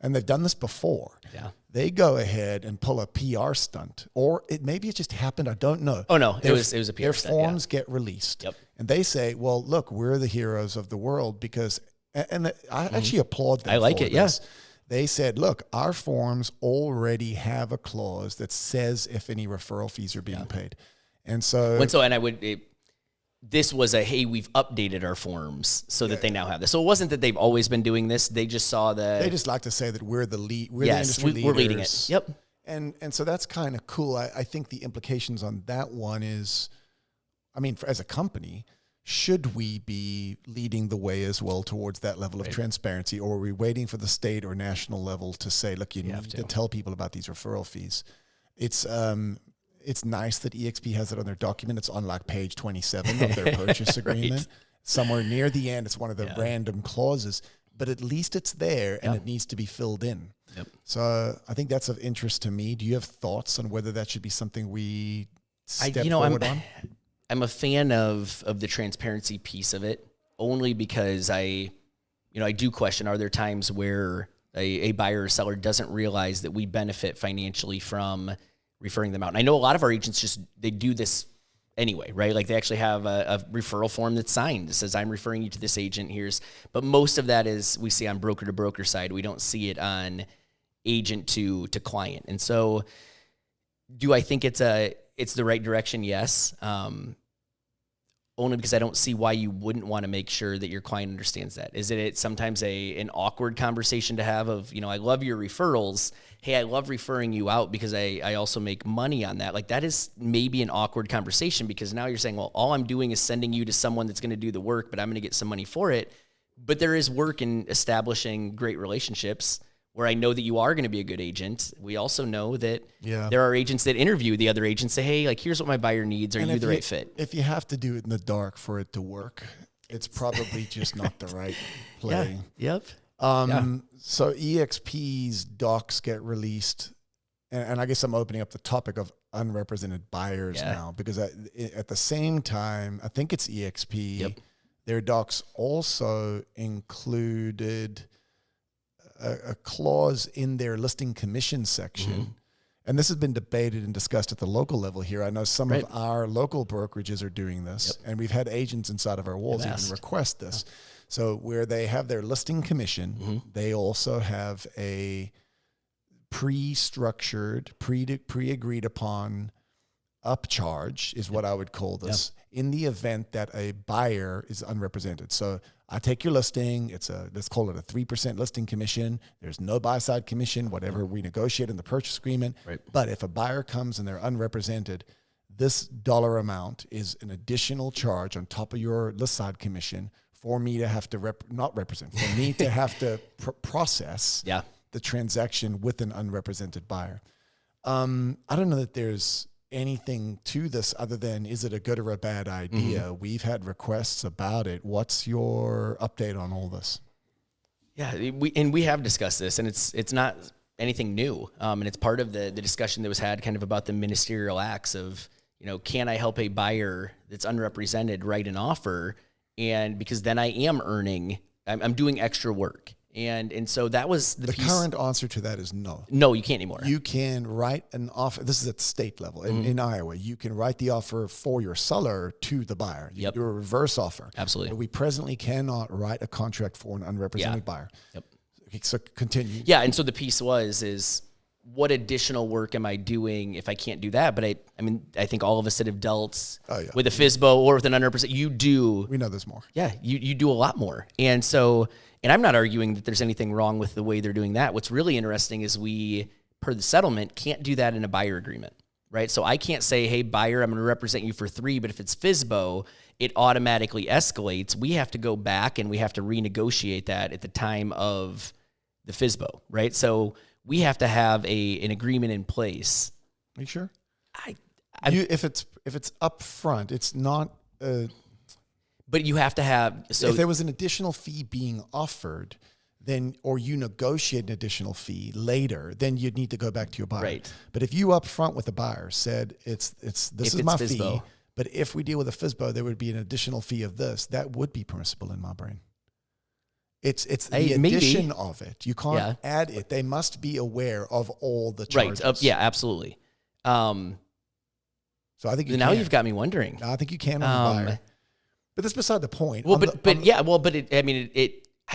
and they've done this before. Yeah. They go ahead and pull a PR stunt, or maybe it just happened. I don't know. Oh no, it was a PR their stunt. forms get released, and they say, "Well, look, we're the heroes of the world," because, and I actually applaud them. I like for it. this. They said, look, our forms already have a clause that says if any referral fees are being paid. And so, this was hey, we've updated our forms so that they now have this. So it wasn't that they've always been doing this. They just saw they just like to say that we're the lead. We're the industry leaders. We're leading it. Yep. And so that's kind of cool. I think the implications on that one is, as a company, should we be leading the way as well towards that level of transparency, or are we waiting for the state or national level to say, look, you need to tell people about these referral fees? It's nice that EXP has it on their document. It's on like page 27 of their purchase agreement. Somewhere near the end, it's one of the random clauses, but at least it's there and it needs to be filled in. Yep. So I think that's of interest to me. Do you have thoughts on whether that should be something we step forward on? I'm a fan of the transparency piece of it, only because I do question, are there times where a buyer or seller doesn't realize that we benefit financially from referring them out? And I know a lot of our agents they do this anyway, right? Like they actually have a referral form that's signed that says, I'm referring you to this agent. But most of that is we see on broker to broker side. We don't see it on agent to client. And so do I think it's the right direction? Yes. Only because I don't see why you wouldn't want to make sure that your client understands that. Is it sometimes an awkward conversation to have of, I love your referrals. Hey, I love referring you out because I also make money on that. Like that is maybe an awkward conversation because now you're saying, well, all I'm doing is sending you to someone that's going to do the work, but I'm going to get some money for it. But there is work in establishing great relationships where I know that you are going to be a good agent. We also know that there are agents that interview the other agents, say, hey, like, here's what my buyer needs. Are you the right fit? If you have to do it in the dark for it to work, it's probably just not the right play. Yeah. Yep. So EXP's docs get released, and I guess I'm opening up the topic of unrepresented buyers now, because at the same time, I think it's EXP, their docs also included a clause in their listing commission section. And this has been debated and discussed at the local level here. I know some of our local brokerages are doing this, and we've had agents inside of our walls even request this. So where they have their listing commission, they also have a pre-structured, pre-agreed upon upcharge is what I would call this, in the event that a buyer is unrepresented. So I take your listing, let's call it a 3% listing commission. There's no buy-side commission, whatever we negotiate in the purchase agreement. Right. But if a buyer comes and they're unrepresented, this dollar amount is an additional charge on top of your list side commission for me to have to for me to have to process the transaction with an unrepresented buyer. I don't know that there's anything to this other than, is it a good or a bad idea? We've had requests about it. What's your update on all this? Yeah, we have discussed this, and it's not anything new. And it's part of the discussion that was had kind of about the ministerial acts of, can I help a buyer that's unrepresented write an offer? And because then I am earning, I'm doing extra work. And so that was the piece. Current answer to that is no. No, you can't anymore. You can write an offer. This is at state level. In Iowa, you can write the offer for your seller to the buyer. You do a reverse offer. Absolutely. But we presently cannot write a contract for an unrepresented buyer. Yep. Okay, so continue. Yeah, and so the piece is what additional work am I doing if I can't do that? But I think all of us that have dealt with a FSBO or with an unrepresented, you do. We know there's more. Yeah, you do a lot more. And so, and I'm not arguing that there's anything wrong with the way they're doing that. What's really interesting is we, per the settlement, can't do that in a buyer agreement, right? So I can't say, hey, buyer, I'm going to represent you for 3, but if it's FSBO, it automatically escalates. We have to go back and we have to renegotiate that at the time of the FSBO, right? So we have to have an agreement in place. Are you sure? If it's up front, it's not. But you have to have. So if there was an additional fee being offered, then or you negotiate an additional fee later, then you'd need to go back to your buyer. Right. But if you up front with the buyer said this is my FSBO. fee, but if we deal with a FSBO, there would be an additional fee of this. That would be permissible in my brain. It's the addition of it. You can't add it. They must be aware of all the charges. Right. Yeah, absolutely. So I think now you've got me wondering. I think you can on the buyer. But that's beside the point. Well, I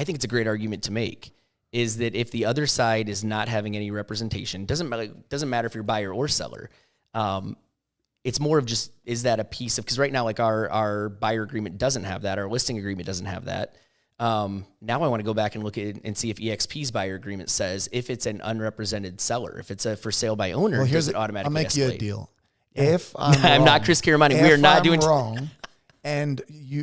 think it's a great argument to make is that if the other side is not having any representation, doesn't matter if you're buyer or seller. It's more of just, is that a piece of, because right now, like our buyer agreement doesn't have that. Our listing agreement doesn't have that. Now I want to go back and look at it and see if EXP's buyer agreement says if it's an unrepresented seller, if it's a for sale by owner, does it automatically I'll make escalate? you a deal. If I'm I'm not Chris Caramani. We are not doing wrong. And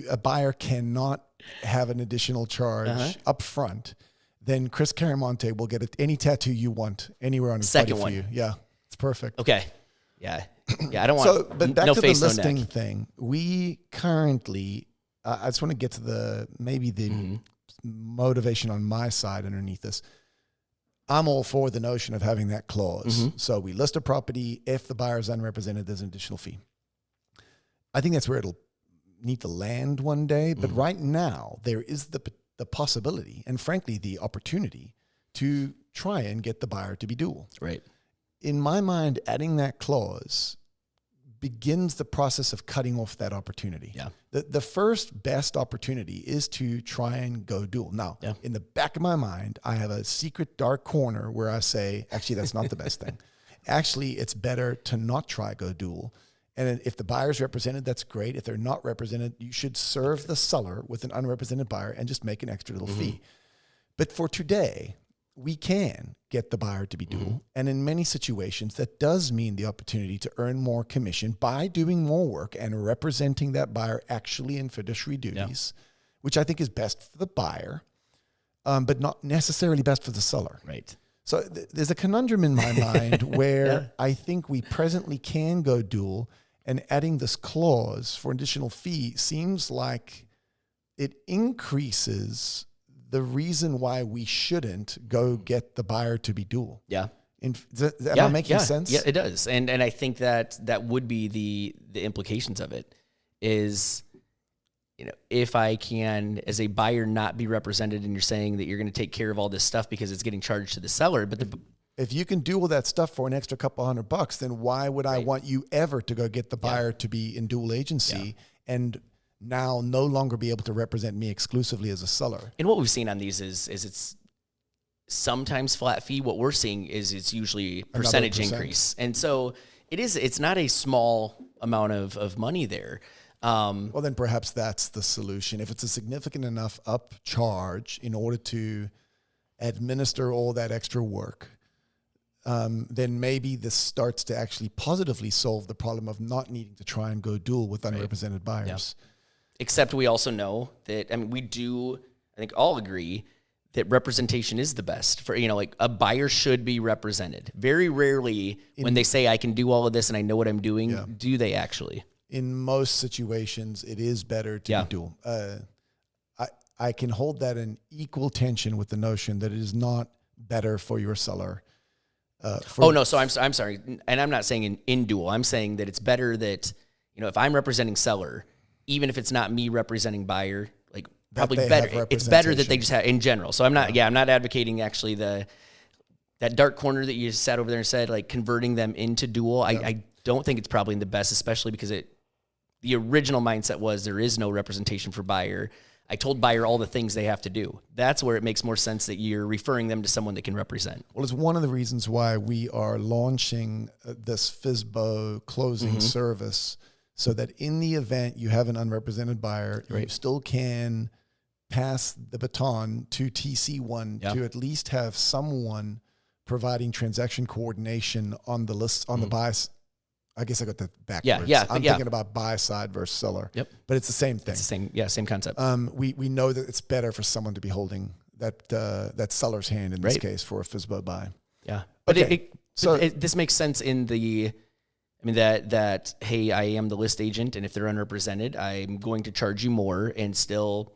a buyer cannot have an additional charge up front, then Chris Caramonte will get any tattoo you want anywhere on his body for you. Yeah, it's perfect. Okay. Yeah. I don't want but back no to face, the no listing neck. thing. We currently, I just want to get to the motivation on my side underneath this. I'm all for the notion of having that clause. So we list a property. If the buyer is unrepresented, there's an additional fee. I think that's where it'll need to land one day. But right now, there is the possibility and, frankly, the opportunity to try and get the buyer to be dual. Right. In my mind, adding that clause begins the process of cutting off that opportunity. Yeah. The first best opportunity is to try and go dual. Now, in the back of my mind, I have a secret dark corner where I say, actually, that's not the best thing. Actually, it's better to not try go dual. And if the buyer's represented, that's great. If they're not represented, you should serve the seller with an unrepresented buyer and just make an extra little fee. But for today, we can get the buyer to be dual. And in many situations, that does mean the opportunity to earn more commission by doing more work and representing that buyer actually in fiduciary duties, which I think is best for the buyer, but not necessarily best for the seller. Right. So there's a conundrum in my mind where I think we presently can go dual, and adding this clause for additional fee seems like it increases the reason why we shouldn't go get the buyer to be dual. Yeah. Am I making sense? Yeah, it does. And I think that would be the implications of it is, if I can, as a buyer, not be represented, and you're saying that you're going to take care of all this stuff because it's getting charged to the seller, but if you can do all that stuff for an extra couple $100, then why would I want you ever to go get the buyer to be in dual agency and now no longer be able to represent me exclusively as a seller? And what we've seen on these is it's sometimes flat fee. What we're seeing is it's usually percentage increase. And so it's not a small amount of money there. Well, then perhaps that's the solution. If it's a significant enough upcharge in order to administer all that extra work, then maybe this starts to actually positively solve the problem of not needing to try and go dual with unrepresented buyers. Except we also know that, I mean, I think all agree that representation is the best for, like a buyer should be represented. Very rarely when they say I can do all of this and I know what I'm doing, do they actually? In most situations, it is better to be dual. I can hold that in equal tension with the notion that it is not better for your seller. So I'm sorry. And I'm not saying in dual. I'm saying that it's better that, if I'm representing seller, even if it's not me representing buyer, like probably better. It's better that they just have in general. So I'm not advocating actually that dark corner that you just sat over there and said, like converting them into dual. I don't think it's probably the best, especially because the original mindset was there is no representation for buyer. I told buyer all the things they have to do. That's where it makes more sense that you're referring them to someone that can represent. Well, it's one of the reasons why we are launching this FSBO closing service, so that in the event you have an unrepresented buyer, you still can pass the baton to TC1 to at least have someone providing transaction coordination on the list, on the buy. I guess I got that backwards. I'm thinking about buy side versus seller. Yep. But it's the same thing. It's the same concept. We know that it's better for someone to be holding that seller's hand in this case for a FSBO buy. Yeah. But this makes sense in that hey, I am the list agent, and if they're unrepresented, I'm going to charge you more, and still,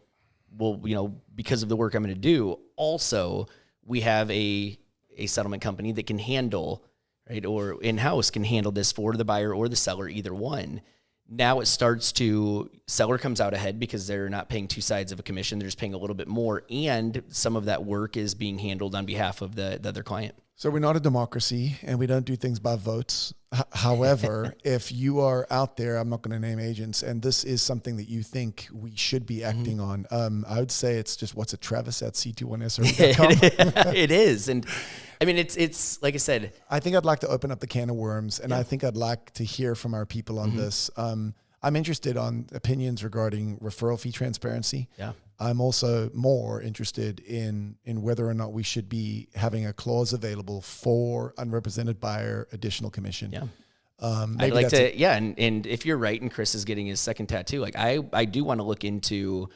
because of the work I'm going to do. Also, we have a settlement company that can handle, right, or in-house can handle this for the buyer or the seller, either one. Now it starts to, seller comes out ahead because they're not paying two sides of a commission. They're just paying a little bit more, and some of that work is being handled on behalf of the other client. So we're not a democracy, and we don't do things by votes. However, if you are out there, I'm not going to name agents, and this is something that you think we should be acting on, I would say it's just, what's it, Travis at c21sre.com? It is. And I mean, it's like I said. I think I'd like to open up the can of worms, and I think I'd like to hear from our people on this. I'm interested on opinions regarding referral fee transparency. Yeah. I'm also more interested in whether or not we should be having a clause available for unrepresented buyer additional commission. Yeah. I'd like to, and if you're right, and Chris is getting his second tattoo, like I do want to look into,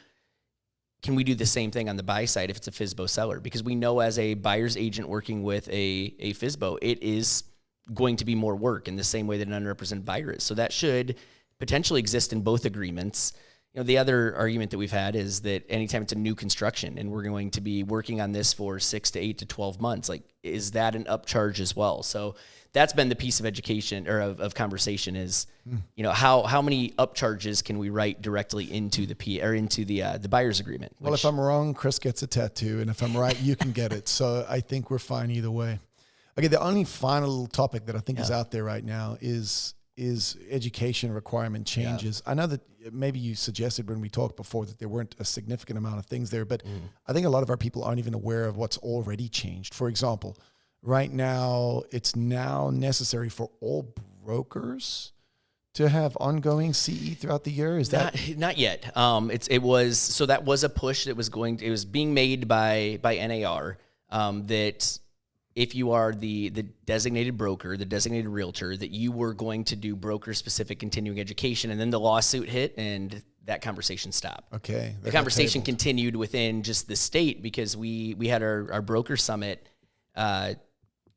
can we do the same thing on the buy side if it's a FSBO seller? Because we know as a buyer's agent working with a FSBO, it is going to be more work in the same way that an unrepresented buyer is. So that should potentially exist in both agreements. The other argument that we've had is that anytime it's a new construction and we're going to be working on this for 6 to 8 to 12 months, like, is that an upcharge as well? So that's been the piece of education or of conversation is, how many upcharges can we write directly into the buyer's agreement? Well, if I'm wrong, Chris gets a tattoo, and if I'm right, you can get it. So I think we're fine either way. Okay, the only final topic that I think is out there right now is education requirement changes. I know that maybe you suggested when we talked before that there weren't a significant amount of things there, but I think a lot of our people aren't even aware of what's already changed. For example, right now, it's now necessary for all brokers to have ongoing CE throughout the year. Is that not yet? That was a push that was being made by NAR that if you are the designated broker, the designated realtor, that you were going to do broker-specific continuing education, and then the lawsuit hit, and that conversation stopped. Okay. The conversation continued within just the state because we had our broker summit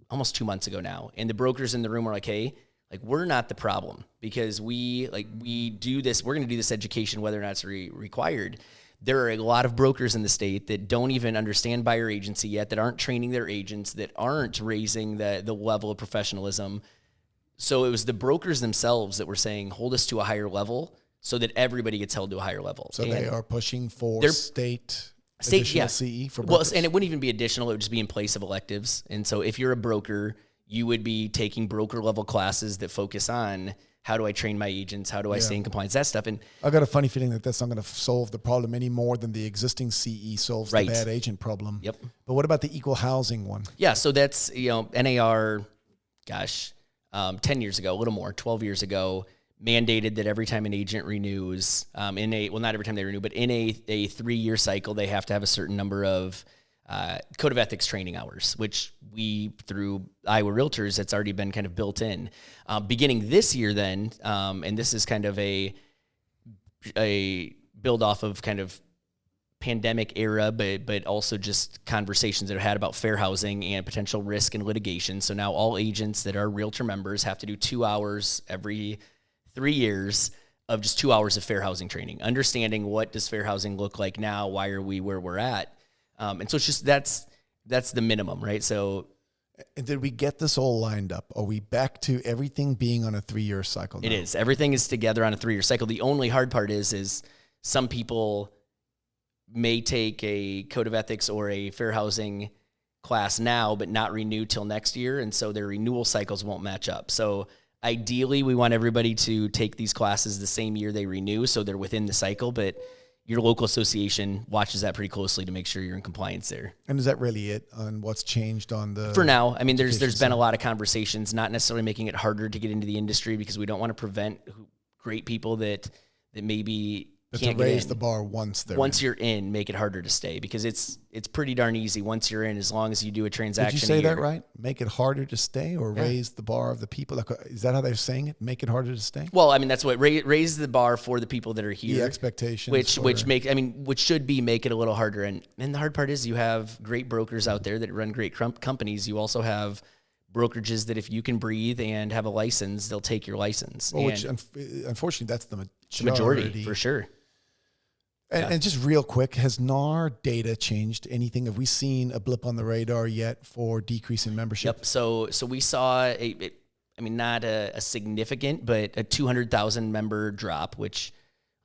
almost 2 months ago now, and the brokers in the room were like, hey, like, we're not the problem because we do this, we're going to do this education whether or not it's required. There are a lot of brokers in the state that don't even understand buyer agency yet, that aren't training their agents, that aren't raising the level of professionalism. So it was the brokers themselves that were saying, hold us to a higher level so that everybody gets held to a higher level. So they are pushing for state additional CE for brokers. Well, and it wouldn't even be additional. It would just be in place of electives. And so if you're a broker, you would be taking broker level classes that focus on how do I train my agents? How do I stay in compliance? That stuff. And I got a funny feeling that that's not going to solve the problem any more than the existing CE solves the bad agent problem. Yep. But what about the equal housing one? Yeah. So that's, NAR, 10 years ago, a little more, 12 years ago, mandated that every time an agent renews, not every time they renew, but in a 3-year cycle, they have to have a certain number of code of ethics training hours, which we, through Iowa Realtors, it's already been kind of built in. Beginning this year then, and this is kind of a build off of kind of pandemic era, but also just conversations that are had about fair housing and potential risk and litigation. So now all agents that are realtor members have to do 2 hours every 3 years of just 2 hours of fair housing training, understanding what does fair housing look like now, why are we where we're at, and so it's just that's the minimum, right? So. And did we get this all lined up? Are we back to everything being on a 3-year cycle now? It is. Everything is together on a 3-year cycle. The only hard part is some people may take a code of ethics or a fair housing class now, but not renew till next year. And so their renewal cycles won't match up. So ideally, we want everybody to take these classes the same year they renew, so they're within the cycle, but your local association watches that pretty closely to make sure you're in compliance there. And is that really it on what's changed on the... For now, I mean, there's been a lot of conversations, not necessarily making it harder to get into the industry, because we don't want to prevent great people that maybe can't to raise get in. the bar once you're in, make it harder to stay, because it's pretty darn easy once you're in, as long as you do a transaction. Did you say that right? Make it harder to stay, or raise the bar of the people? Like, is that how they're saying it? Make it harder to stay? Well, I mean, that's what raise the bar for the people that are here. The expectations, which should be make it a little harder. And the hard part is you have great brokers out there that run great companies. You also have brokerages that if you can breathe and have a license, they'll take your license. Well, which unfortunately, that's the majority for sure. And just real quick, has NAR data changed anything? Have we seen a blip on the radar yet for decreasing membership? Yep. So we saw not a significant, but a 200,000 member drop, which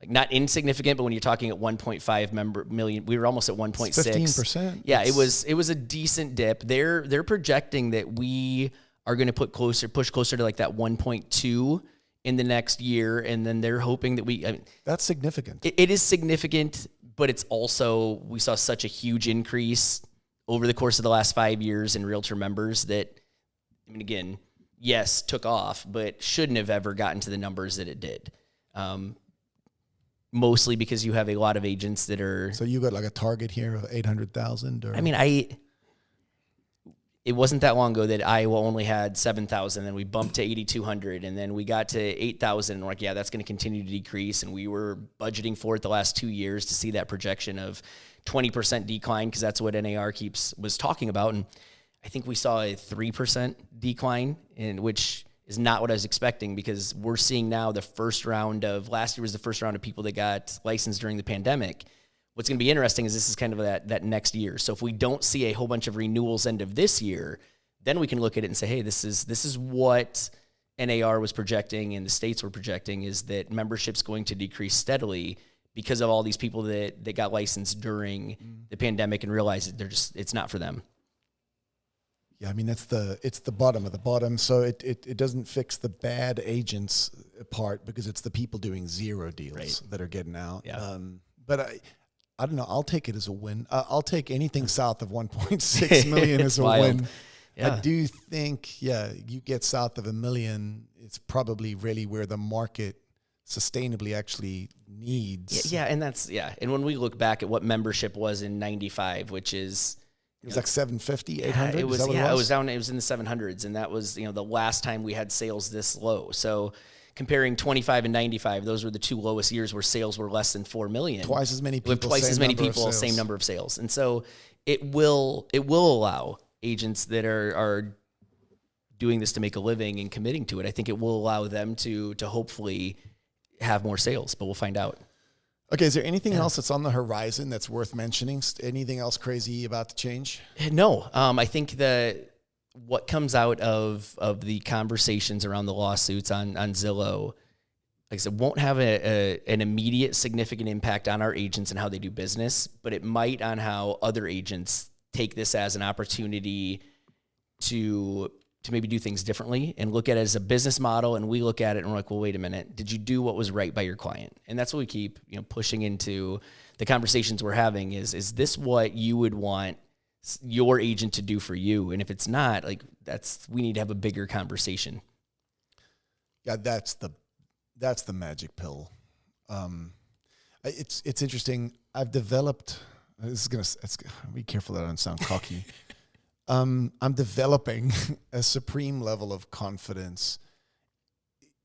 like not insignificant, but when you're talking at 1.5 million, we were almost at 1.6. 15%. Yeah, it was a decent dip. They're projecting that we are going to push closer to like that 1.2 in the next year, and then they're hoping that that's significant. It is significant, but it's also, we saw such a huge increase over the course of the last 5 years in realtor members that, I mean, again, yes, took off, but shouldn't have ever gotten to the numbers that it did. Mostly because you have a lot of agents that are... So you got like a target here of 800,000? Or? I mean, it wasn't that long ago that Iowa only had 7,000, then we bumped to 8,200, and then we got to 8,000, and we're like, yeah, that's going to continue to decrease, and we were budgeting for it the last 2 years to see that projection of 20% decline, because that's what NAR was talking about, and I think we saw a 3% decline, which is not what I was expecting, because we're seeing now last year was the first round of people that got licensed during the pandemic. What's going to be interesting is this is kind of that next year. So if we don't see a whole bunch of renewals end of this year, then we can look at it and say, hey, this is what NAR was projecting and the states were projecting, is that membership's going to decrease steadily because of all these people that got licensed during the pandemic and realized that it's not for them. Yeah, I mean, it's the bottom of the bottom. So it doesn't fix the bad agents part, because it's the people doing zero deals that are getting out. Yeah. But I don't know. I'll take it as a win. I'll take anything south of 1.6 million as a win. Yeah. I do think, you get south of $1 million, it's probably really where the market sustainably actually needs. Yeah, and and when we look back at what membership was in 95, which is... It was like 750, 800? It was in the 700s, and that was, the last time we had sales this low. So... comparing 25 and 95, those were the two lowest years where sales were less than 4 million. Twice as many people, same number of sales. And so it will allow agents that are doing this to make a living and committing to it. I think it will allow them to hopefully have more sales, but we'll find out. Okay, is there anything else that's on the horizon that's worth mentioning? Anything else crazy about to change? No. I think that what comes out of the conversations around the lawsuits on Zillow, like I said, won't have an immediate significant impact on our agents and how they do business, but it might on how other agents take this as an opportunity to maybe do things differently and look at it as a business model. And we look at it and we're like, well, wait a minute, did you do what was right by your client? And that's what we keep pushing into the conversations we're having is this what you would want your agent to do for you? And if it's not, like, we need to have a bigger conversation. Yeah, that's the magic pill. It's interesting. I've developed, be careful that I don't sound cocky. I'm developing a supreme level of confidence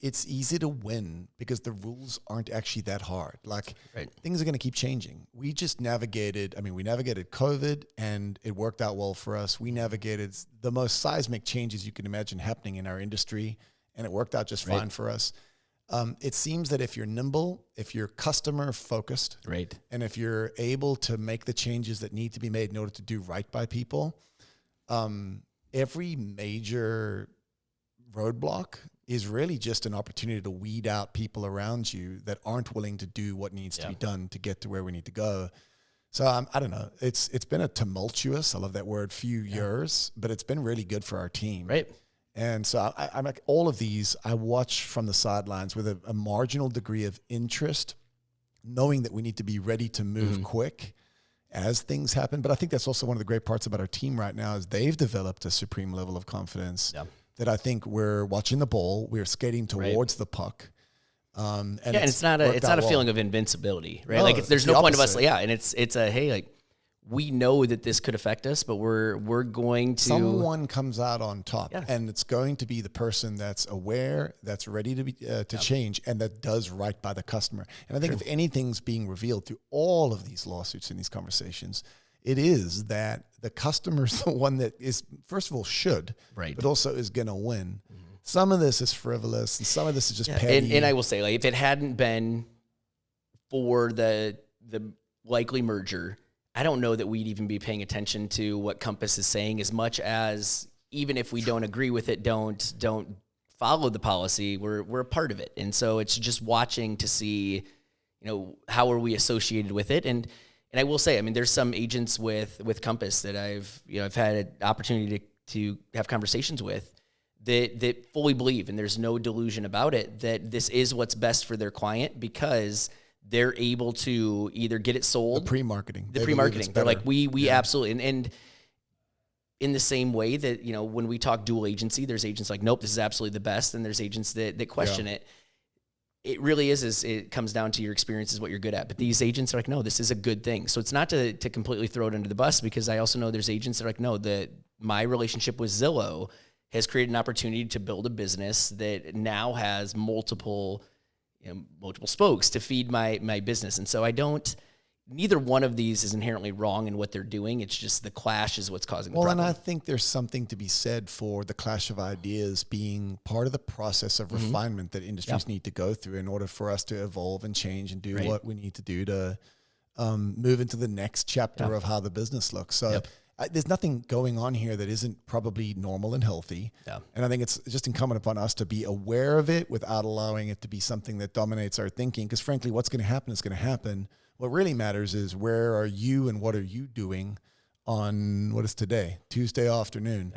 it's easy to win because the rules aren't actually that hard. Like things are going to keep changing. We just navigated COVID and it worked out well for us. We navigated the most seismic changes you can imagine happening in our industry, and it worked out just fine for us. It seems that if you're nimble, if you're customer focused, and if you're able to make the changes that need to be made in order to do right by people, every major roadblock is really just an opportunity to weed out people around you that aren't willing to do what needs to be done to get to where we need to go. So I don't know. It's been a tumultuous, I love that word, few years, but it's been really good for our team. And so I'm like, all of these, I watch from the sidelines with a marginal degree of interest, knowing that we need to be ready to move quick as things happen. But I think that's also one of the great parts about our team right now is they've developed a supreme level of confidence that I think we're watching the ball, we're skating towards the puck. And it's not a feeling of invincibility, right? No, like there's no point of us, opposite. and it's a, hey, like we know that this could affect us, but we're going to. Someone comes out on top, and it's going to be the person that's aware, that's ready to be to change, and that does right by the customer. And I think if anything's being revealed through all of these lawsuits and these conversations, it is that the customer's the one that is, first of all, should, but also is going to win. Some of this is frivolous, and some of this is just petty. And I will say, like, if it hadn't been for the likely merger, I don't know that we'd even be paying attention to what Compass is saying as much as, even if we don't agree with it, don't follow the policy, we're a part of it. And so it's just watching to see, how are we associated with it. And I will say, I mean, there's some agents with Compass that I've had an opportunity to have conversations with that fully believe, and there's no delusion about it, that this is what's best for their client because they're able to either get it sold. The pre-marketing. They're like, we absolutely, and in the same way that, when we talk dual agency, there's agents like, nope, this is absolutely the best. And there's agents that question it. It really is it comes down to your experience is what you're good at. But these agents are like, no, this is a good thing. So it's not to completely throw it under the bus, because I also know there's agents that are like, no, my relationship with Zillow has created an opportunity to build a business that now has multiple spokes to feed my business. And so neither one of these is inherently wrong in what they're doing. It's just the clash is what's causing the problem. And I think there's something to be said for the clash of ideas being part of the process of refinement that industries need to go through in order for us to evolve and change and do what we need to do to move into the next chapter of how the business looks. So there's nothing going on here that isn't probably normal and healthy. And I think it's just incumbent upon us to be aware of it without allowing it to be something that dominates our thinking. Because frankly, what's going to happen is going to happen. What really matters is where are you and what are you doing on what is today, Tuesday afternoon.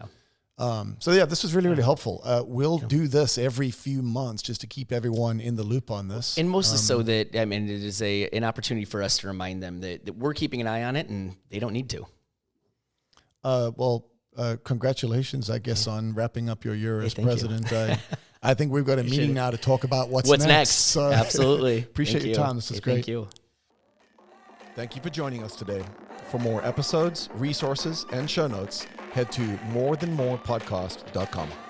This was really, really helpful. We'll do this every few months just to keep everyone in the loop on this. And mostly so that, it is an opportunity for us to remind them that we're keeping an eye on it and they don't need to. Congratulations, I guess, on wrapping up your year as president. I think we've got a meeting now to talk about what's next. So Absolutely. Appreciate your time. This is great. Thank you. Thank you for joining us today. For more episodes, resources, and show notes, head to morethanmorepodcast.com.